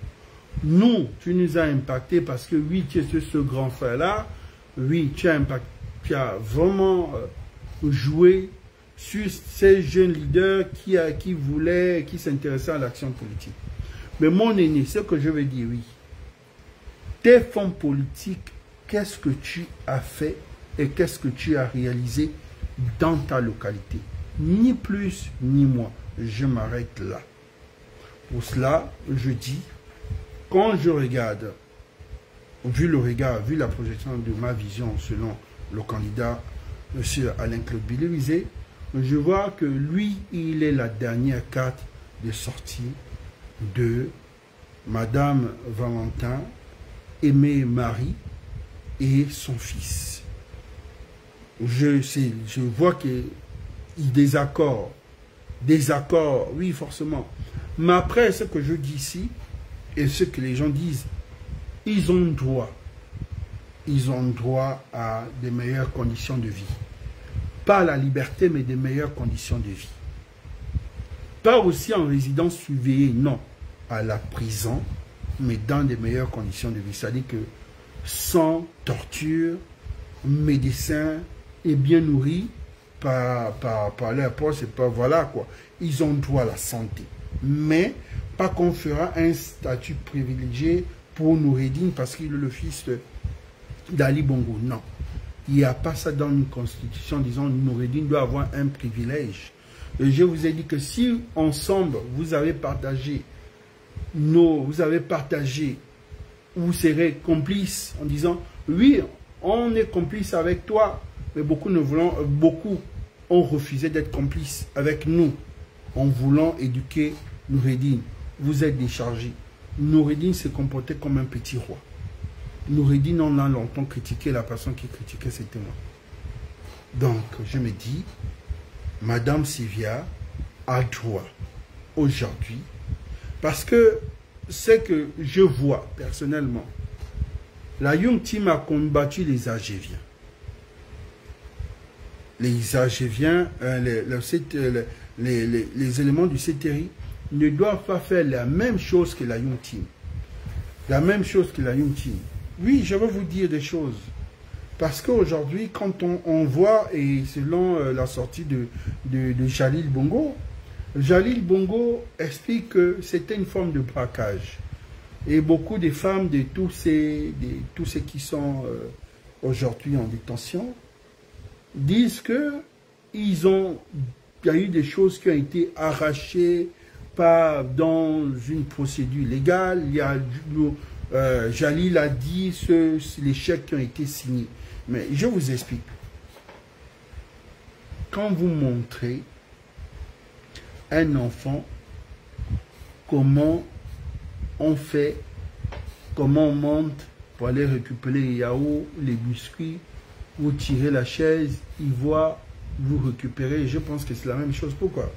Nous, tu nous as impacté parce que oui, tu es ce grand frère-là, oui, tu as vraiment joué sur ces jeunes leaders qui s'intéressaient à l'action politique. Mais mon aîné, ce que je veux dire, oui, tes fonds politiques, qu'est-ce que tu as fait et qu'est-ce que tu as réalisé dans ta localité? Ni plus ni moins. Je m'arrête là. Pour cela, je dis, quand je regarde, vu la projection de ma vision selon le candidat M. Alain-Claude Billy Bizet, je vois que lui, il est la dernière carte de sortie de Madame Valentin, Aimé Marie et son fils. Je vois que des accords, oui, forcément. Mais après, ce que je dis ici, et ce que les gens disent, ils ont droit à des meilleures conditions de vie. Pas à la liberté, mais des meilleures conditions de vie. Pas aussi en résidence surveillée, non, à la prison, mais dans des meilleures conditions de vie. C'est-à-dire que sans torture, médecin, est bien nourrie par leur poche, c'est pas, voilà quoi. Ils ont droit à la santé. Mais, pas qu'on fera un statut privilégié pour Noureddine parce qu'il est le fils d'Ali Bongo. Non. Il n'y a pas ça dans une constitution disant Noureddine doit avoir un privilège. Et je vous ai dit que si ensemble vous avez partagé vous serez complices en disant oui, on est complice avec toi, mais beaucoup ont refusé d'être complices avec nous en voulant éduquer Noureddine. Vous êtes déchargé. Noureddine s'est comporté comme un petit roi. Noureddine, on a longtemps critiqué, la personne qui critiquait, c'était moi. Donc, je me dis, Madame Sylvia a droit aujourd'hui, parce que c'est que je vois personnellement, la Young Team a combattu les Algériens. Les Algériens, les éléments du CTRI ne doivent pas faire la même chose que la Young Team. La même chose que la Young Team. Oui, je vais vous dire des choses. Parce qu'aujourd'hui, quand on voit, et selon la sortie de Jalil Bongo explique que c'était une forme de braquage. Et beaucoup de femmes de tous ceux qui sont aujourd'hui en détention disent que il y a eu des choses qui ont été arrachées dans une procédure légale. Il y a Jalil a dit les chèques qui ont été signés. Mais je vous explique. Quand vous montrez un enfant, comment on fait, comment on monte pour aller récupérer les yaourts, les biscuits, vous tirez la chaise, il voit, vous récupérez. Je pense que c'est la même chose. Pourquoi?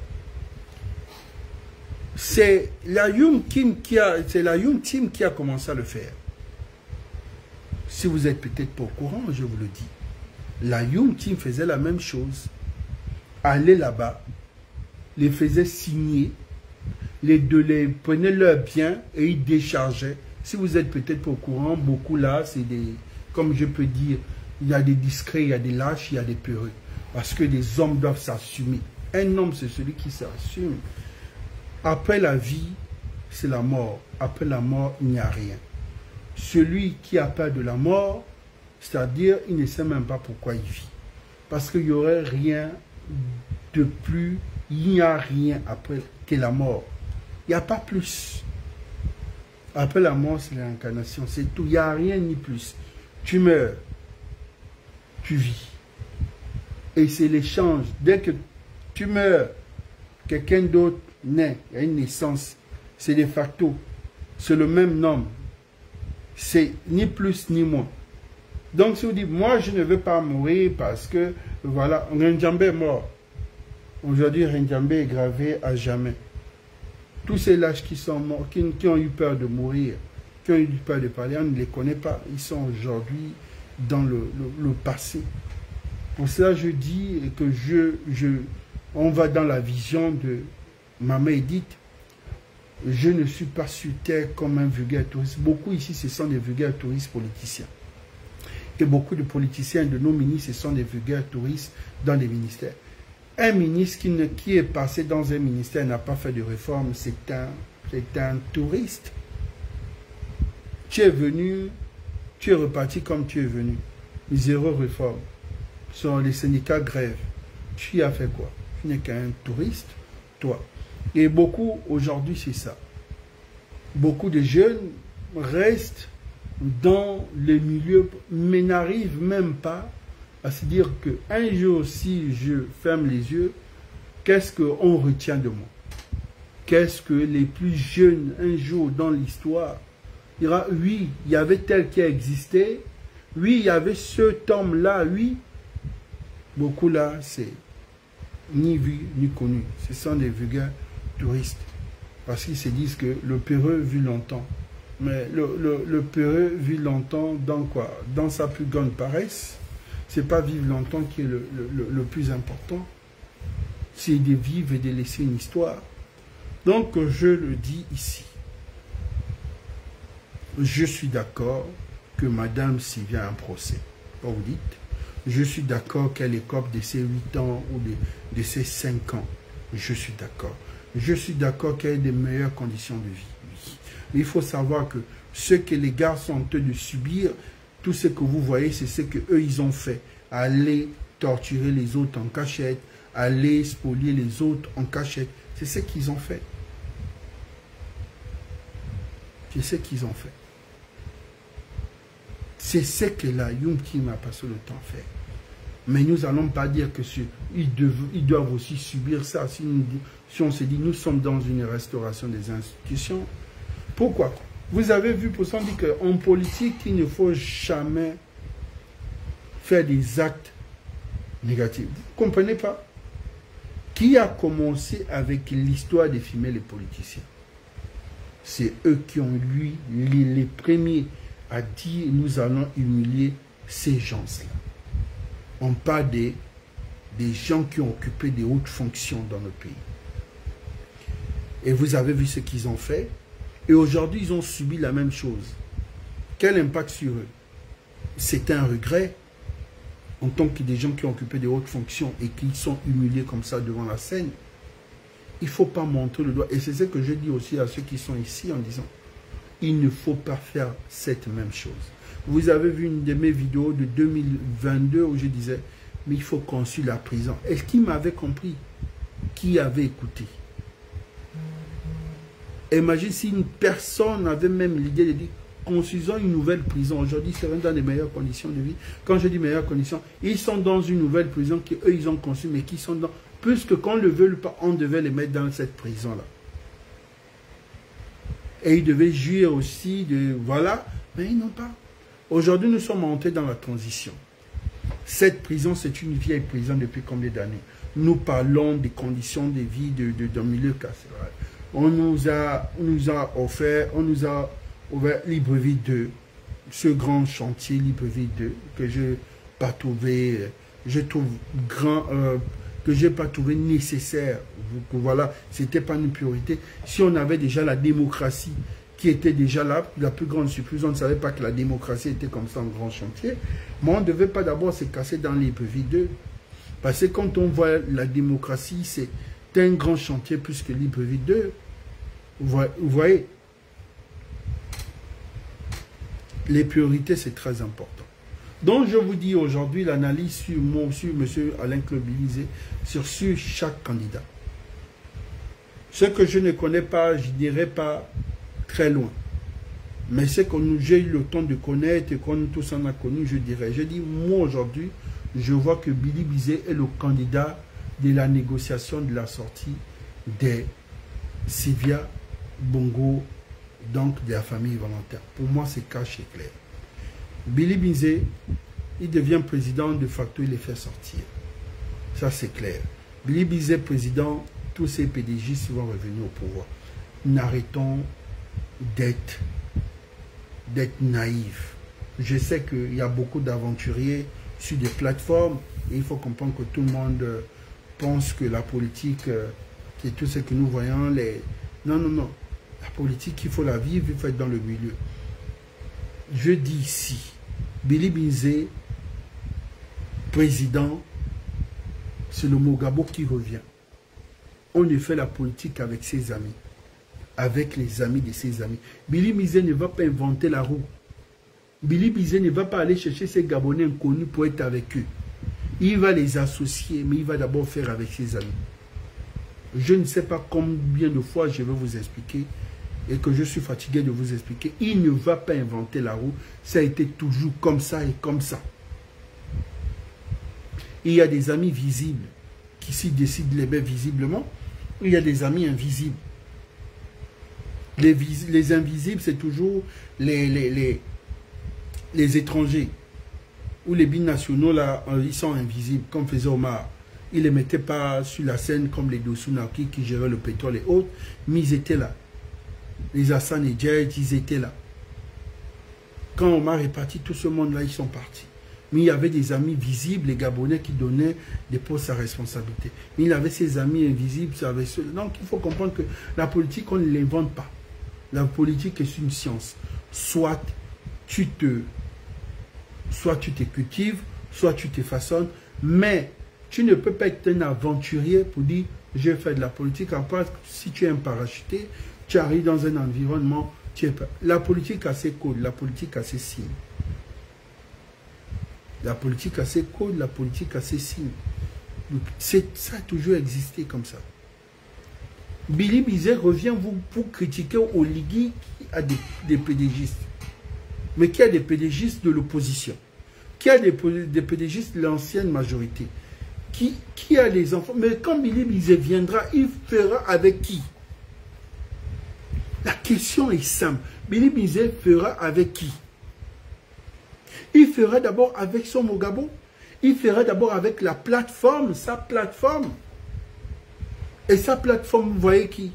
C'est la Young Team qui a commencé à le faire. Si vous êtes peut-être pas au courant, je vous le dis. La Young Team faisait la même chose. Allait là-bas, les faisait signer, les prenaient leurs biens et ils déchargeaient. Si vous êtes peut-être pas au courant, beaucoup là, c'est des, comme je peux dire, il y a des discrets, il y a des lâches, il y a des peureux. Parce que les hommes doivent s'assumer. Un homme, c'est celui qui s'assume. Après la vie, c'est la mort. Après la mort, il n'y a rien. Celui qui a peur de la mort, c'est-à-dire, il ne sait même pas pourquoi il vit. Parce qu'il n'y aurait rien de plus, il n'y a rien après que la mort. Il n'y a pas plus. Après la mort, c'est l'incarnation, c'est tout. Il n'y a rien ni plus. Tu meurs, tu vis. Et c'est l'échange. Dès que tu meurs, quelqu'un d'autre naît, il y a une naissance. C'est de facto. C'est le même nom. C'est ni plus ni moins. Donc si vous dites, moi je ne veux pas mourir parce que, voilà, Rendjambé est mort. Aujourd'hui, Rendjambé est gravé à jamais. Tous ces lâches qui sont morts, qui ont eu peur de mourir, qui ont eu peur de parler, on ne les connaît pas. Ils sont aujourd'hui dans le passé. Pour cela, je dis que on va dans la vision de Maman Edith. Je ne suis pas sur terre comme un vulgaire touriste. Beaucoup ici, ce sont des vulgaires touristes politiciens. Et beaucoup de politiciens de nos ministres, ce sont des vulgaires touristes dans les ministères. Un ministre qui est passé dans un ministère n'a pas fait de réforme, c'est un touriste. Tu es venu, tu es reparti comme tu es venu. Zéro réforme. Sur les syndicats grève. Tu as fait quoi? Tu n'es qu'un touriste, toi. Et beaucoup, aujourd'hui, c'est ça. Beaucoup de jeunes restent dans les milieux, mais n'arrivent même pas à se dire qu'un jour, si je ferme les yeux, qu'est-ce qu'on retient de moi? Qu'est-ce que les plus jeunes, un jour dans l'histoire, dira, oui, il y avait tel qui a existé, oui, il y avait cet homme-là, oui. Beaucoup là, c'est ni vu ni connu. Ce sont des vulgaires touristes. Parce qu'ils se disent que le peureux vit longtemps. Mais le peureux vit longtemps dans quoi? Dans sa plus grande paresse. C'est pas vivre longtemps qui est le plus important. C'est de vivre et de laisser une histoire. Donc, je le dis ici. Je suis d'accord que Madame Sylvia a un procès. Vous dites, Je suis d'accord qu'elle écope de ses 8 ans ou de ses 5 ans. Je suis d'accord. Je suis d'accord qu'elle ait des meilleures conditions de vie. Oui. Mais il faut savoir que ce que les garçons ont de subir, tout ce que vous voyez, c'est ce qu'eux, ils ont fait. Aller torturer les autres en cachette, aller spolier les autres en cachette. C'est ce qu'ils ont fait. C'est ce qu'ils ont fait. C'est ce que la Youm qui m'a passé le temps faire. Mais nous n'allons pas dire que ils doivent aussi subir ça. Si on se dit, nous sommes dans une restauration des institutions. Pourquoi? Vous avez vu, pour ça, on dit qu'en politique, il ne faut jamais faire des actes négatifs. Vous ne comprenez pas? Qui a commencé avec l'histoire de filmer les politiciens? C'est eux qui ont, les premiers à dire, nous allons humilier ces gens-là. On parle des gens qui ont occupé des hautes fonctions dans le pays. Et vous avez vu ce qu'ils ont fait. Et aujourd'hui, ils ont subi la même chose. Quel impact sur eux? C'est un regret en tant que des gens qui ont occupé des hautes fonctions et qui sont humiliés comme ça devant la scène. Il ne faut pas montrer le doigt. Et c'est ce que je dis aussi à ceux qui sont ici en disant, il ne faut pas faire cette même chose. Vous avez vu une de mes vidéos de 2022 où je disais, mais il faut construire la prison. Est-ce qui m'avait compris? Qui avait écouté? Imagine si une personne avait même l'idée de dire, construisons une nouvelle prison. Aujourd'hui, c'est dans les meilleures conditions de vie. Quand je dis meilleures conditions, ils sont dans une nouvelle prison qu'eux, ils ont construit, mais qui sont dans... Puisque qu'on ne le veut pas, on devait les mettre dans cette prison-là. Et ils devaient jouir aussi de... Voilà, mais ils n'ont pas. Aujourd'hui, nous sommes montés dans la transition. Cette prison, c'est une vieille prison depuis combien d'années? Nous parlons des conditions de vie d'un milieu carcéral. On nous a offert Libreville 2, ce grand chantier Libreville 2, que je n'ai pas trouvé, que je n'ai pas trouvé nécessaire. Voilà, ce n'était pas une priorité. Si on avait déjà la démocratie qui était déjà là, la plus grande surprise, on ne savait pas que la démocratie était comme ça en grand chantier, mais on ne devait pas d'abord se casser dans Libreville 2. Parce que quand on voit la démocratie, c'est un grand chantier plus que Libreville 2. Vous voyez, les priorités, c'est très important. Donc, je vous dis aujourd'hui l'analyse sur M. Alain Claude Bilizé, sur chaque candidat. Ce que je ne connais pas, je ne dirais pas très loin. Mais ce que j'ai eu le temps de connaître et qu'on tous en a connu, je dirais. Je dis, moi aujourd'hui, je vois que Billy Bizet est le candidat de la négociation de la sortie des Sylvia Bongo, donc de la famille volontaire. Pour moi, c'est caché clair. Billy Bizet, il devient président, de facto, il les fait sortir. Ça, c'est clair. Billy Bizet, président, tous ces PDG vont revenir au pouvoir. N'arrêtons d'être naïfs. Je sais qu'il y a beaucoup d'aventuriers sur des plateformes et il faut comprendre que tout le monde pense que la politique, c'est tout ce que nous voyons. Non, non, non. La politique, il faut la vivre, il faut être dans le milieu. Je dis ici, Billy Bizet, président, c'est le Mogabo qui revient. On ne fait la politique avec ses amis, avec les amis de ses amis. Billy Bizet ne va pas inventer la roue. Billy Bizet ne va pas aller chercher ses Gabonais inconnus pour être avec eux. Il va les associer, mais il va d'abord faire avec ses amis. Je ne sais pas combien de fois je vais vous expliquer et que je suis fatigué de vous expliquer. Il ne va pas inventer la roue. Ça a été toujours comme ça et comme ça. Il y a des amis visibles qui s'y décident les mettre visiblement. Il y a des amis invisibles. Les invisibles, c'est toujours les étrangers. Ou les binationaux, là, ils sont invisibles, comme faisait Omar. Ils ne les mettaient pas sur la scène comme les Dosunaki qui géraient le pétrole et autres, mais ils étaient là. Les Hassan et Djedj, ils étaient là. Quand Omar est parti, tout ce monde-là, ils sont partis. Mais il y avait des amis visibles, les Gabonais, qui donnaient des postes à responsabilité. Mais il avait ses amis invisibles. Donc, il faut comprendre que la politique, on ne l'invente pas. La politique est une science. Soit tu te cultives, soit tu te façonnes, mais tu ne peux pas être un aventurier pour dire je fais de la politique, à part si tu es un parachuté, tu arrives dans un environnement, tu es pas. La politique a ses codes, la politique a ses signes. La politique a ses codes, la politique a ses signes. Donc, ça a toujours existé comme ça. Billy Bizet revient vous critiquer Oligui qui a des pédégistes. Mais qui a des pédégistes de l'opposition. Qui a des pédégistes de l'ancienne majorité. Qui a les enfants. Mais quand Billy Bizet viendra, il fera avec qui? La question est simple. Billy Bizet fera avec qui? Il fera d'abord avec son Mogabo. Il fera d'abord avec la plateforme, sa plateforme. Et sa plateforme, vous voyez qui?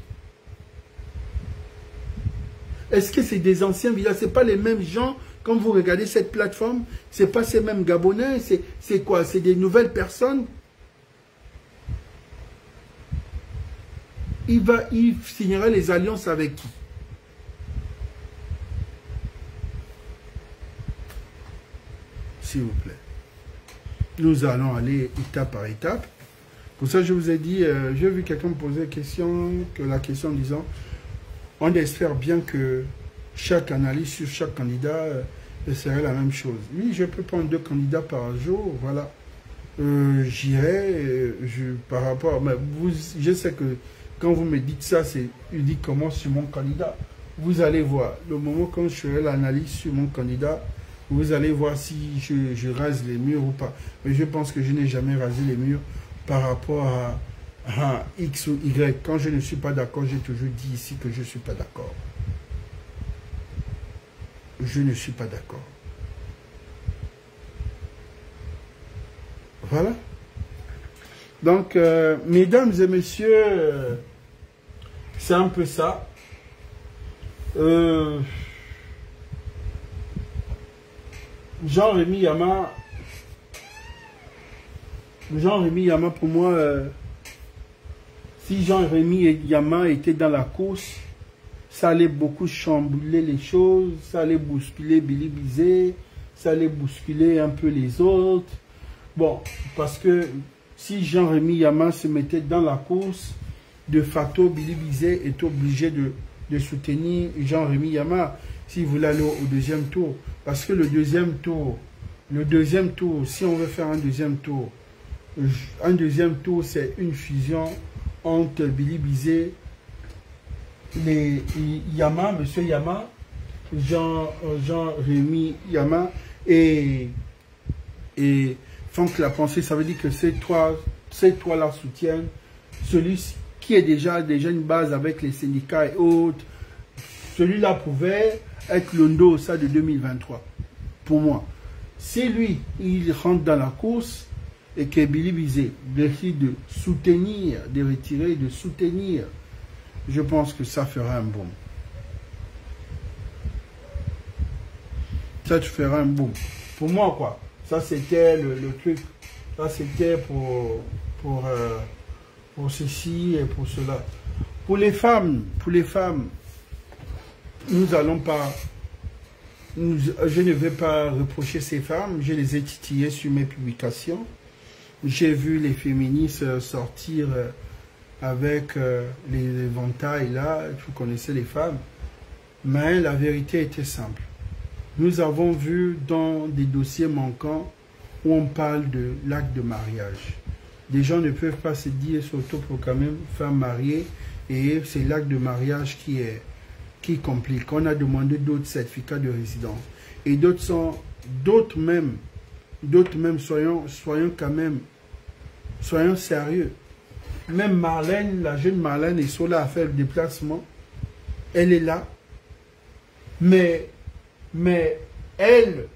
Est-ce que c'est des anciens villages? Ce n'est pas les mêmes gens. Quand vous regardez cette plateforme, ce n'est pas ces mêmes Gabonais. C'est quoi? C'est des nouvelles personnes. Il signera les alliances avec qui? S'il vous plaît. Nous allons aller étape par étape. Pour ça, je vous ai dit, j'ai vu quelqu'un me poser la question en disant, on espère bien que chaque analyse sur chaque candidat serait la même chose. Oui, je peux prendre 2 candidats par jour, voilà. J'irai par rapport, mais je sais que quand vous me dites ça, c'est uniquement sur mon candidat. Vous allez voir, le moment quand je ferai l'analyse sur mon candidat, vous allez voir si je rase les murs ou pas. Mais je pense que je n'ai jamais rasé les murs par rapport à X ou Y. Quand je ne suis pas d'accord, j'ai toujours dit ici que je ne suis pas d'accord. Je ne suis pas d'accord. Voilà. Donc, mesdames et messieurs, c'est un peu ça. Jean-Rémy Yama, pour moi, si Jean-Rémy Yama était dans la course, ça allait beaucoup chambouler les choses, ça allait bousculer Billy Bizet, ça allait bousculer un peu les autres. Bon, parce que si Jean-Rémy Yama se mettait dans la course, de facto, Billy Bizet est obligé de soutenir Jean-Rémy Yama s'il voulait aller au deuxième tour. Parce que le deuxième tour, si on veut faire un deuxième tour, c'est une fusion entre Billy Bizet, Yama, Monsieur Yama, Jean-Rémy Yama et Franck Lapensée. Ça veut dire que ces trois-là soutiennent celui qui est déjà une base avec les syndicats et autres. Celui-là pouvait être le Ndosa de 2023, pour moi. Si lui, il rentre dans la course et que Billy Bizet décide de soutenir, de retirer, de soutenir, je pense que ça fera un boom. Ça te fera un boom. Pour moi, quoi. Ça, c'était le truc. Ça, c'était pour ceci et pour cela. Pour les femmes, nous allons pas... je ne vais pas reprocher ces femmes. Je les ai titillées sur mes publications. J'ai vu les féministes sortir avec les éventails là. Vous connaissez les femmes. Mais la vérité était simple. Nous avons vu dans des dossiers manquants où on parle de l'acte de mariage. Des gens ne peuvent pas se dire s'autoproclamer femme mariée et c'est l'acte de mariage qui complique. On a demandé d'autres certificats de résidence. Et d'autres même, soyons quand même, soyons sérieux. Même Marlène, la jeune Marlène est sur là à faire le déplacement. Elle est là. Mais elle,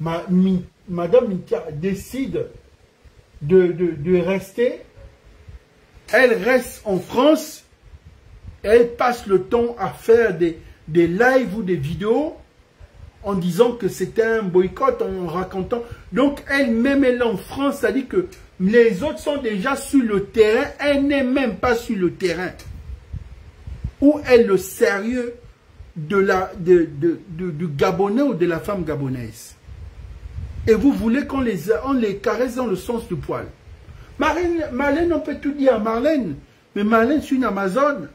Madame Mintia décide de rester. Elle reste en France. Elle passe le temps à faire des lives ou des vidéos en disant que c'était un boycott, en racontant. Donc elle-même, elle est en France, c'est-à-dire que les autres sont déjà sur le terrain. Elle n'est même pas sur le terrain. Où est le sérieux du Gabonais ou de la femme gabonaise? Et vous voulez qu'on les caresse dans le sens du poil. Marlène, on peut tout dire à Marlène. Mais Marlène, c'est une Amazone.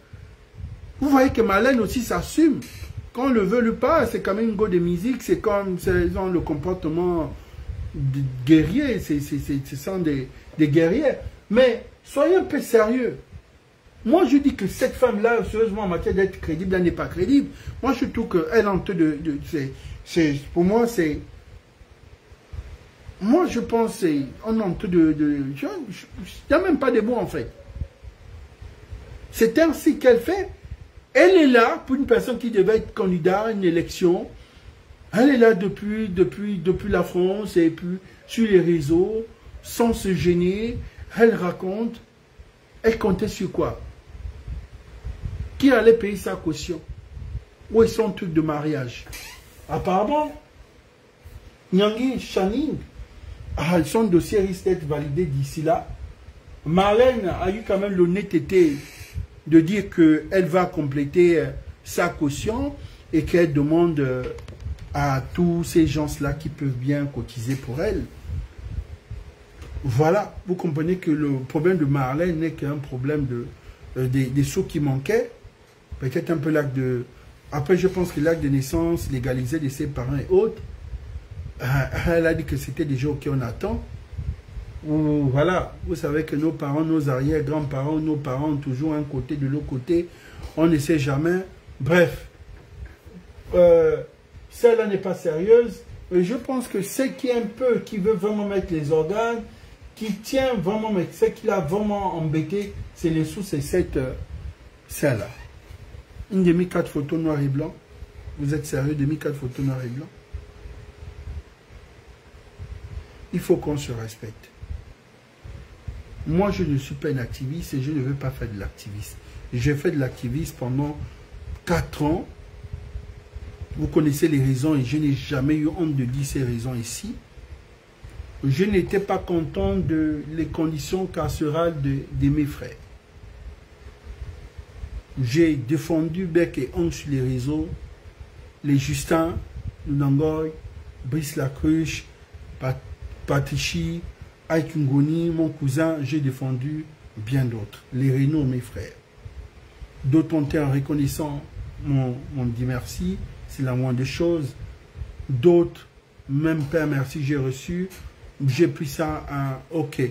Vous voyez que Marlène aussi s'assume. Quand on le veut ou pas, c'est quand même une go de musique. C'est comme ils ont le comportement de guerrier. Ce sont des guerriers. Mais soyez un peu sérieux. Moi, je dis que cette femme-là, sérieusement, en matière d'être crédible, elle n'est pas crédible. Moi, je trouve qu'elle est en train pour moi, c'est... Moi, je pense qu'on est en train il n'y a même pas de mots, en fait. C'est ainsi qu'elle fait. Elle est là pour une personne qui devait être candidat à une élection. Elle est là depuis la France et puis sur les réseaux, sans se gêner. Elle raconte. Elle comptait sur quoi? Qui allait payer sa caution? Où est son truc de mariage? Apparemment, Nyangui, Channing, son dossier risque d'être validé d'ici là. Marlène a eu quand même l'honnêteté de dire qu'elle va compléter sa caution et qu'elle demande à tous ces gens-là qui peuvent bien cotiser pour elle. Voilà, vous comprenez que le problème de Marlène n'est qu'un problème des sous qui manquaient. Peut-être un peu l'acte de... Après, je pense que l'acte de naissance légalisé de ses parents et autres, elle a dit que c'était déjà OK, on attend. Voilà, vous savez que nos parents, nos arrière-grands-parents, nos parents ont toujours un côté de l'autre côté. On ne sait jamais. Bref, celle-là n'est pas sérieuse. Je pense que ce qui veut vraiment mettre les organes, qui tient vraiment, mais ce qui l'a vraiment embêté, c'est les sous, c'est celle-là. Une demi 4 photos noir et blanc. Vous êtes sérieux, demi 4 photos noir et blanc? Il faut qu'on se respecte. Moi, je ne suis pas un activiste et je ne veux pas faire de l'activiste. J'ai fait de l'activiste pendant 4 ans. Vous connaissez les raisons et je n'ai jamais eu honte de dire ces raisons ici. Je n'étais pas content des conditions carcérales de mes frères. J'ai défendu bec et ongle sur les réseaux, les Justin, Nangoy, Brice Lacruche, Patrichi, Aikungoni, mon cousin, j'ai défendu bien d'autres. Les Renault, mes frères. D'autres ont été en reconnaissant m'ont dit merci, c'est la moindre des choses. D'autres, même Père merci, j'ai reçu. J'ai pris ça à OK.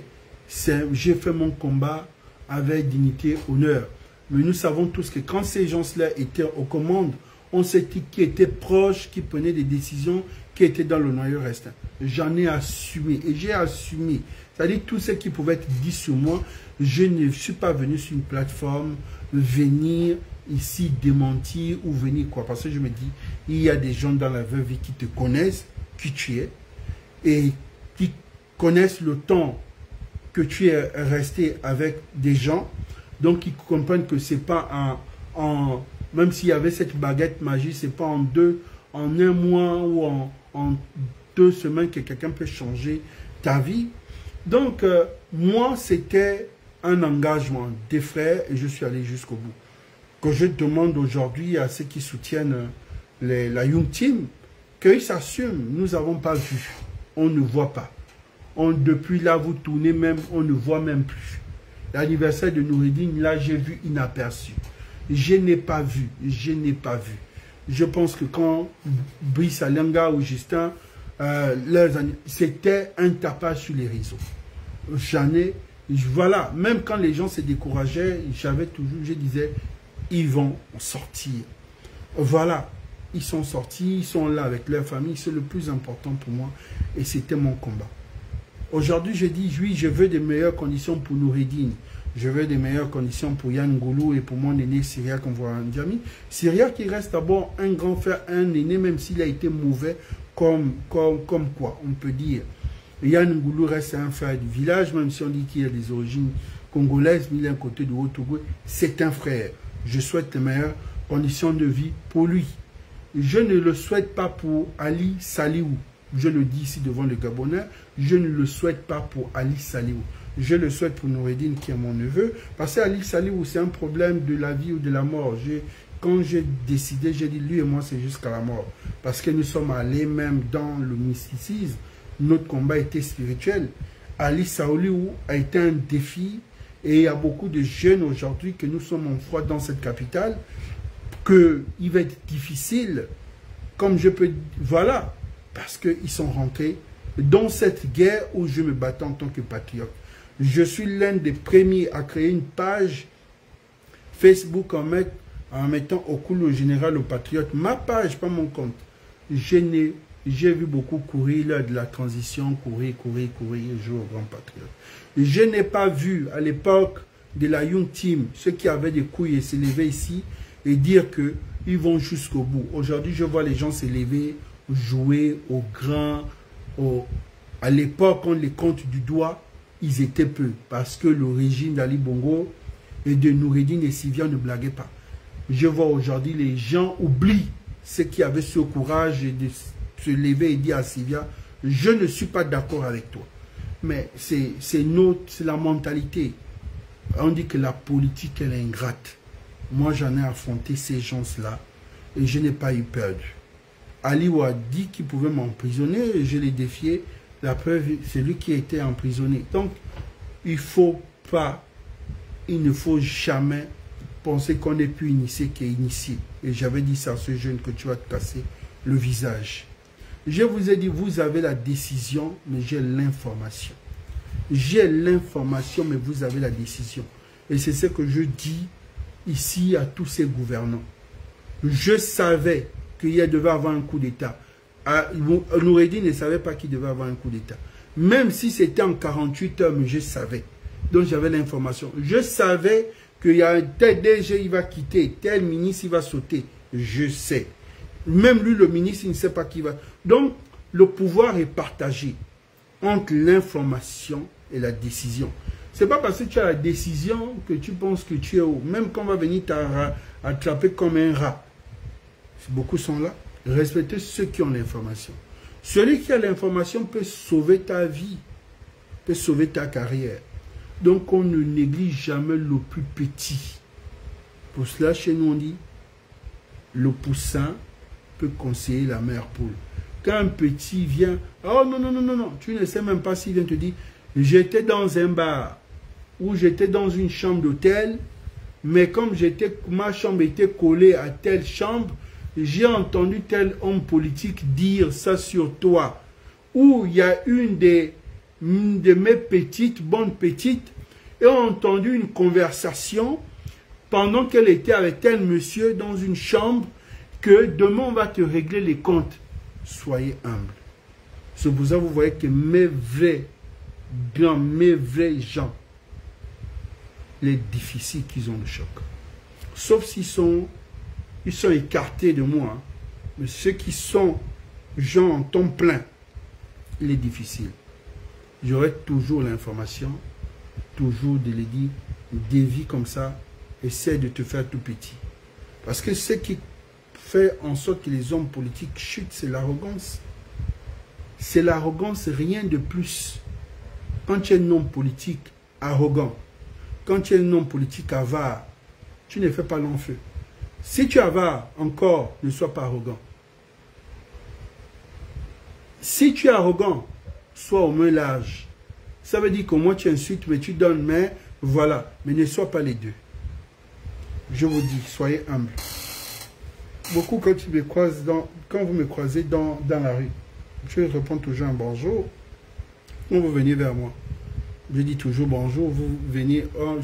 J'ai fait mon combat avec dignité, honneur. Mais nous savons tous que quand ces gens-là étaient aux commandes, on sait qui était proche, qui prenait des décisions, qui étaient dans le noyau restant. J'en ai assumé et j'ai assumé. C'est-à-dire tout ce qui pouvait être dit sur moi, je ne suis pas venu sur une plateforme venir ici démentir ou venir quoi. Parce que je me dis, il y a des gens dans la vraie vie qui te connaissent, qui tu es, et qui connaissent le temps que tu es resté avec des gens, donc ils comprennent que c'est pas même s'il y avait cette baguette magique, c'est pas en un mois ou en 2 semaines que quelqu'un peut changer ta vie. Donc moi c'était un engagement des frères et je suis allé jusqu'au bout. Que je demande aujourd'hui à ceux qui soutiennent la Young Team, qu'ils s'assument. Nous n'avons pas vu, on ne voit pas. Depuis là, vous tournez même, on ne voit même plus. L'anniversaire de Noureddine, là, j'ai vu inaperçu. Je n'ai pas vu, je n'ai pas vu. Je pense que quand Brice Alenga ou Justin, c'était un tapage sur les réseaux. Voilà, même quand les gens se décourageaient, je disais, ils vont sortir. Voilà, ils sont sortis, ils sont là avec leur famille, c'est le plus important pour moi et c'était mon combat. Aujourd'hui, je dis, oui, je veux des meilleures conditions pour Noureddine. Je veux des meilleures conditions pour Yann Goulou et pour mon aîné Syria qu'on voit en Djami. Syria qui reste d'abord un grand frère, un aîné, même s'il a été mauvais, comme quoi, on peut dire. Yann Goulou reste un frère du village, même si on dit qu'il a des origines congolaises, mais il est un côté de Haut-Togo. C'est un frère. Je souhaite les meilleures conditions de vie pour lui. Je ne le souhaite pas pour Ali Saliou. Je le dis ici devant le Gabonais. Je ne le souhaite pas pour Ali Saliou. Je le souhaite pour Noureddine qui est mon neveu. Parce que Ali Saliou, c'est un problème de la vie ou de la mort. Quand j'ai décidé, j'ai dit lui et moi c'est jusqu'à la mort. Parce que nous sommes allés même dans le mysticisme. notre combat était spirituel. Ali Saoulou a été un défi et il y a beaucoup de jeunes aujourd'hui que nous sommes en foi dans cette capitale, qu'il va être difficile, comme je peux... Voilà, parce qu'ils sont rentrés dans cette guerre où je me battais en tant que patriote. Je suis l'un des premiers à créer une page Facebook en mettant au cours le général au patriote. Ma page, pas mon compte. J'ai vu beaucoup courir là, de la transition, courir, jouer au grand patriote. Je n'ai pas vu à l'époque de la Young Team, ceux qui avaient des couilles et se lever ici et dire qu'ils vont jusqu'au bout. Aujourd'hui, je vois les gens se lever, jouer au grand. À l'époque, on les compte du doigt, ils étaient peu. Parce que le régime d'Ali Bongo et de Noureddine et Sivia ne blaguait pas. Je vois aujourd'hui, les gens oublient ceux qui avaient ce courage de se lever et dire à Sivia, je ne suis pas d'accord avec toi. Mais c'est la mentalité. On dit que la politique, elle est ingrate. Moi, j'en ai affronté ces gens-là et je n'ai pas eu peur. Ali a dit qu'il pouvait m'emprisonner et je l'ai défié. La preuve, c'est lui qui a été emprisonné. Donc, il ne faut jamais penser qu'on est plus initié qu'est initié. Et j'avais dit ça à ce jeune que tu vas te casser le visage. Je vous ai dit, vous avez la décision, mais j'ai l'information. J'ai l'information, mais vous avez la décision. Et c'est ce que je dis ici à tous ces gouvernants. Je savais qu'il devait avoir un coup d'État. Noureddine ne savait pas qu'il devait avoir un coup d'État. Même si c'était en 48 heures, mais je savais. Donc j'avais l'information. Je savais qu'il y a un tel DG, il va quitter, tel ministre, il va sauter. Je sais. Même lui, le ministre, il ne sait pas qui va. Donc, le pouvoir est partagé entre l'information et la décision. Ce n'est pas parce que tu as la décision que tu penses que tu es haut. Même quand on va venir t'attraper comme un rat. Beaucoup sont là. Respectez ceux qui ont l'information. Celui qui a l'information peut sauver ta vie, peut sauver ta carrière. Donc, on ne néglige jamais le plus petit. Pour cela, chez nous, on dit, le poussin peut conseiller la mère poule. Quand un petit vient, oh non, non, non, non, non, tu ne sais même pas s'il vient te dire, j'étais dans un bar, ou j'étais dans une chambre d'hôtel, mais comme ma chambre était collée à telle chambre, j'ai entendu tel homme politique dire ça sur toi. Ou il y a une de mes petites, bonnes petites, et ont entendu une conversation pendant qu'elle était avec tel monsieur dans une chambre, que demain on va te régler les comptes. Soyez humble. C'est pour ça que vous voyez que mes vrais gens, les difficiles qu'ils ont le choc. Sauf s'ils sont écartés de moi. Hein. Mais ceux qui sont gens en temps plein, les difficiles. J'aurai toujours l'information, toujours de les dire, des vies comme ça, essaie de te faire tout petit. Parce que ce qui fait en sorte que les hommes politiques chutent, c'est l'arrogance. C'est l'arrogance, rien de plus. Quand tu es un homme politique arrogant, quand tu es un homme politique avare, tu ne fais pas long feu. Si tu es avare, encore, ne sois pas arrogant. Si tu es arrogant, sois au moins large. Ça veut dire qu'au moins tu insultes, mais tu donnes, mais voilà. Mais ne sois pas les deux. Je vous dis, soyez humbles. Beaucoup, quand vous me croisez dans la rue, je réponds toujours un bonjour. Quand vous venez vers moi, je dis toujours bonjour, vous venez, oh,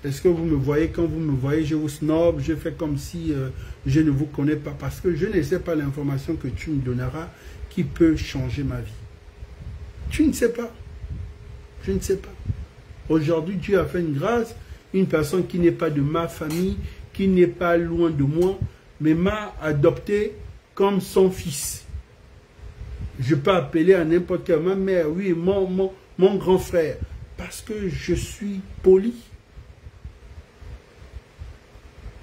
est-ce que vous me voyez? Quand vous me voyez, je vous snob, je fais comme si je ne vous connais pas, parce que je ne sais pas l'information que tu me donneras qui peut changer ma vie. Tu ne sais pas. Je ne sais pas. Aujourd'hui, Dieu a fait une grâce, une personne qui n'est pas de ma famille, qui n'est pas loin de moi, mais m'a adopté comme son fils. Je peux appeler à n'importe quel, ma mère, oui, mon grand frère, parce que je suis poli.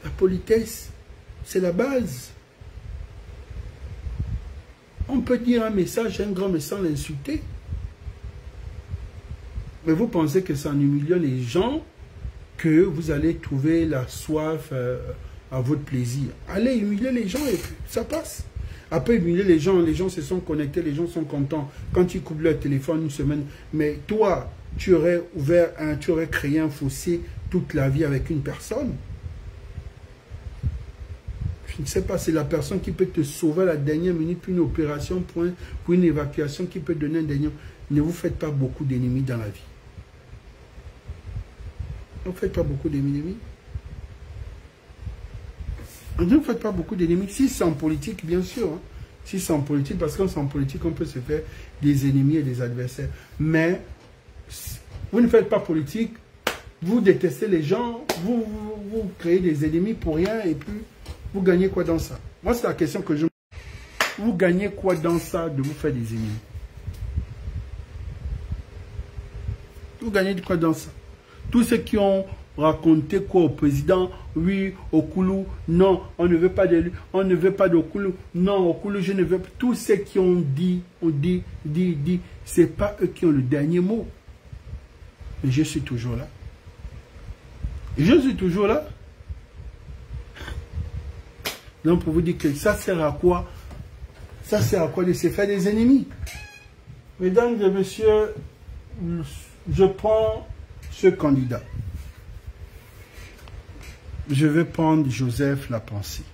La politesse, c'est la base. On peut dire un message, un grand, mais sans l'insulter. Mais vous pensez que c'est en humiliant les gens que vous allez trouver la soif à votre plaisir. Allez humilier les gens et ça passe. Après humilier les gens se sont connectés, les gens sont contents. Quand tu coupes leur téléphone une semaine, mais toi, tu aurais tu aurais créé un fossé toute la vie avec une personne. Je ne sais pas, c'est la personne qui peut te sauver à la dernière minute, puis une opération pour une évacuation qui peut donner un dernier. Ne vous faites pas beaucoup d'ennemis dans la vie. Ne vous faites pas beaucoup d'ennemis. Ne vous faites pas beaucoup d'ennemis. Si c'est en politique, bien sûr. Hein. Si c'est en politique, parce qu'en politique, on peut se faire des ennemis et des adversaires. Mais vous ne faites pas politique, vous détestez les gens, vous créez des ennemis pour rien et puis vous gagnez quoi dans ça? Moi, c'est la question que je me pose. Vous gagnez quoi dans ça de vous faire des ennemis? Vous gagnez quoi dans ça? Tous ceux qui ont raconté quoi au président, oui, Okulu, non, on ne veut pas de lui, on ne veut pas d'Okulu, non, Okulu, je ne veux pas. Tous ceux qui ont dit, c'est pas eux qui ont le dernier mot. Mais je suis toujours là. Je suis toujours là. Donc, pour vous dire que ça sert à quoi? Ça sert à quoi de se faire des ennemis? Mesdames et messieurs, je prends ce candidat. Je vais prendre Joseph Lapensée.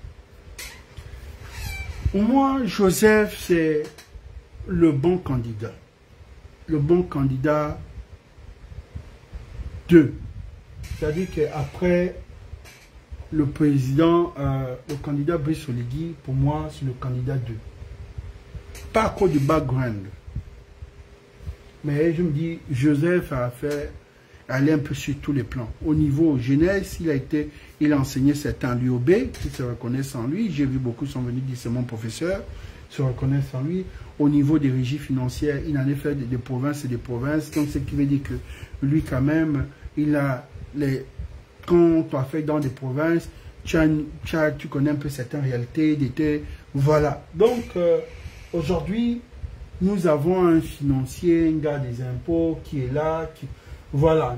Moi, Joseph, c'est le bon candidat. Le bon candidat 2. C'est-à-dire qu'après le président, le candidat Brice Oligui, pour moi, c'est le candidat 2. Pas à cause du background. Mais je me dis, Joseph a fait aller un peu sur tous les plans. Au niveau jeunesse, il a enseigné certains l'UOB, qui se reconnaissent en lui. J'ai vu beaucoup sont venus dire c'est mon professeur, se reconnaissent en lui. Au niveau des régies financières, il en a fait des provinces et des provinces. Donc, ce qui veut dire que lui, quand même, il a les... Quand tu as fait dans des provinces, tu connais un peu certaines réalités, voilà. Donc, aujourd'hui, nous avons un financier, un gars des impôts qui est là. Voilà,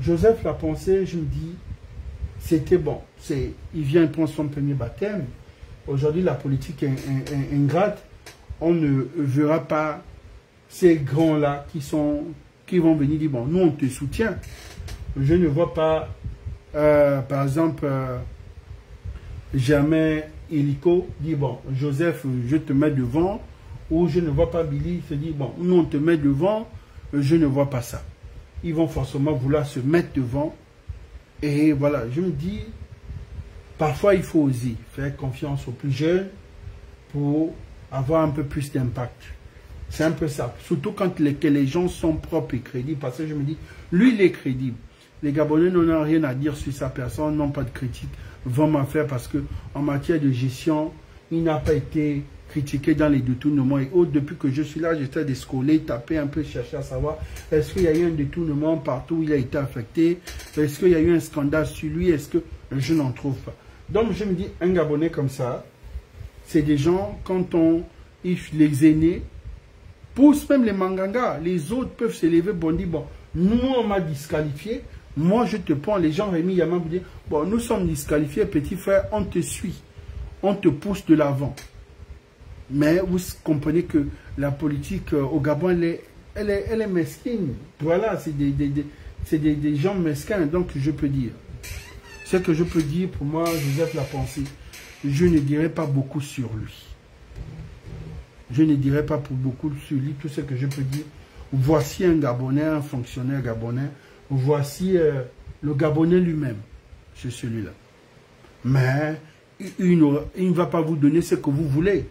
Joseph Lapensée, je me dis, c'était bon. Il vient prendre son premier baptême. Aujourd'hui, la politique est ingrate. On ne verra pas ces grands-là qui vont venir dire, bon, nous, on te soutient. Je ne vois pas, par exemple, jamais Hélico dire, bon, Joseph, je te mets devant, ou je ne vois pas Billy se dire, bon, nous, on te met devant, je ne vois pas ça. Ils vont forcément vouloir se mettre devant. Et voilà, je me dis, parfois, il faut oser faire confiance aux plus jeunes pour avoir un peu plus d'impact. C'est un peu ça. Surtout quand les gens sont propres et crédibles. Parce que je me dis, lui, il est crédible. Les Gabonais n'ont rien à dire sur sa personne, n'ont pas de critique vraiment faire parce qu'en matière de gestion, il n'a pas été critiqué dans les détournements et autres. Depuis que je suis là, j'étais descolé, taper un peu, chercher à savoir est-ce qu'il y a eu un détournement partout où il a été affecté, est-ce qu'il y a eu un scandale sur lui, est-ce que je n'en trouve pas. Donc je me dis, un Gabonais comme ça, c'est des gens, quand les aînés, poussent même les mangangas, les autres peuvent se lever, bon, dire, bon, nous on m'a disqualifié, moi je te prends, les gens Rémi Yaman vous dire, bon, nous sommes disqualifiés, petit frère, on te suit, on te pousse de l'avant. Mais vous comprenez que la politique au Gabon, elle est mesquine. Voilà, c'est des gens mesquins. Donc, je peux dire. Ce que je peux dire, pour moi, Joseph Lapensée, je ne dirai pas beaucoup sur lui. Je ne dirai pas pour beaucoup sur lui. Tout ce que je peux dire, voici un Gabonais, un fonctionnaire gabonais. Voici le Gabonais lui-même. C'est celui-là. Mais il ne va pas vous donner ce que vous voulez.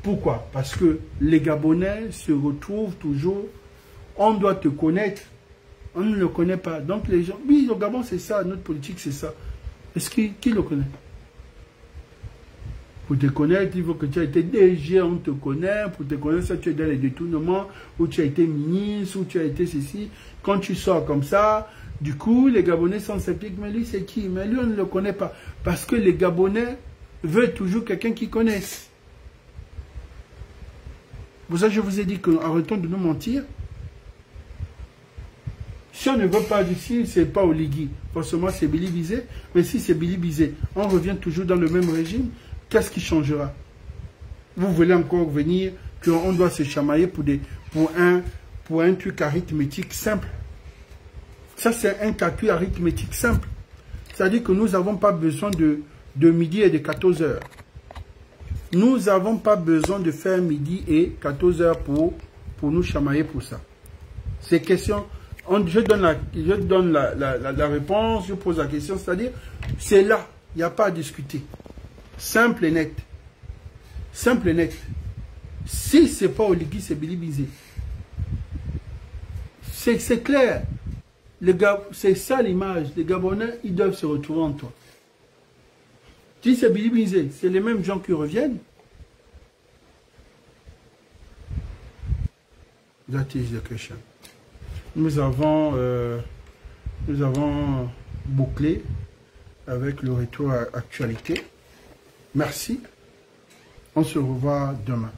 Pourquoi? Parce que les Gabonais se retrouvent toujours, on doit te connaître, on ne le connaît pas. Donc les gens, oui, le Gabon c'est ça, notre politique c'est ça. Est-ce qui le connaît? Pour te connaître, il faut que tu aies été DG, on te connaît. Pour te connaître, ça, tu es dans les détournements, ou tu as été ministre, ou tu as été ceci. Quand tu sors comme ça, du coup, les Gabonais sont sceptiques. Mais lui, c'est qui? Mais lui, on ne le connaît pas. Parce que les Gabonais veulent toujours quelqu'un qu'ils connaissent. Pour ça, je vous ai dit qu'arrêtons de nous mentir. Si on ne veut pas d'ici, c'est pas Oligui. Forcément, c'est Billy Bizet. Mais si c'est Billy Bizet, on revient toujours dans le même régime. Qu'est-ce qui changera? Vous voulez encore venir qu'on doit se chamailler pour un truc arithmétique simple. Ça, c'est un calcul arithmétique simple. C'est-à-dire que nous n'avons pas besoin de midi et de 14 heures. Nous n'avons pas besoin de faire midi et 14 heures pour nous chamailler pour ça. Ces questions, je donne la réponse, je pose la question, c'est-à-dire, c'est là, il n'y a pas à discuter. Simple et net. Simple et net. Si ce n'est pas Oligui, c'est Bilibizé. C'est clair. C'est ça l'image. Les Gabonais, ils doivent se retrouver en toi. Si c'est Bilibizé, c'est les mêmes gens qui reviennent. That is the question. Nous avons bouclé avec le retour à actualité. Merci. On se revoit demain.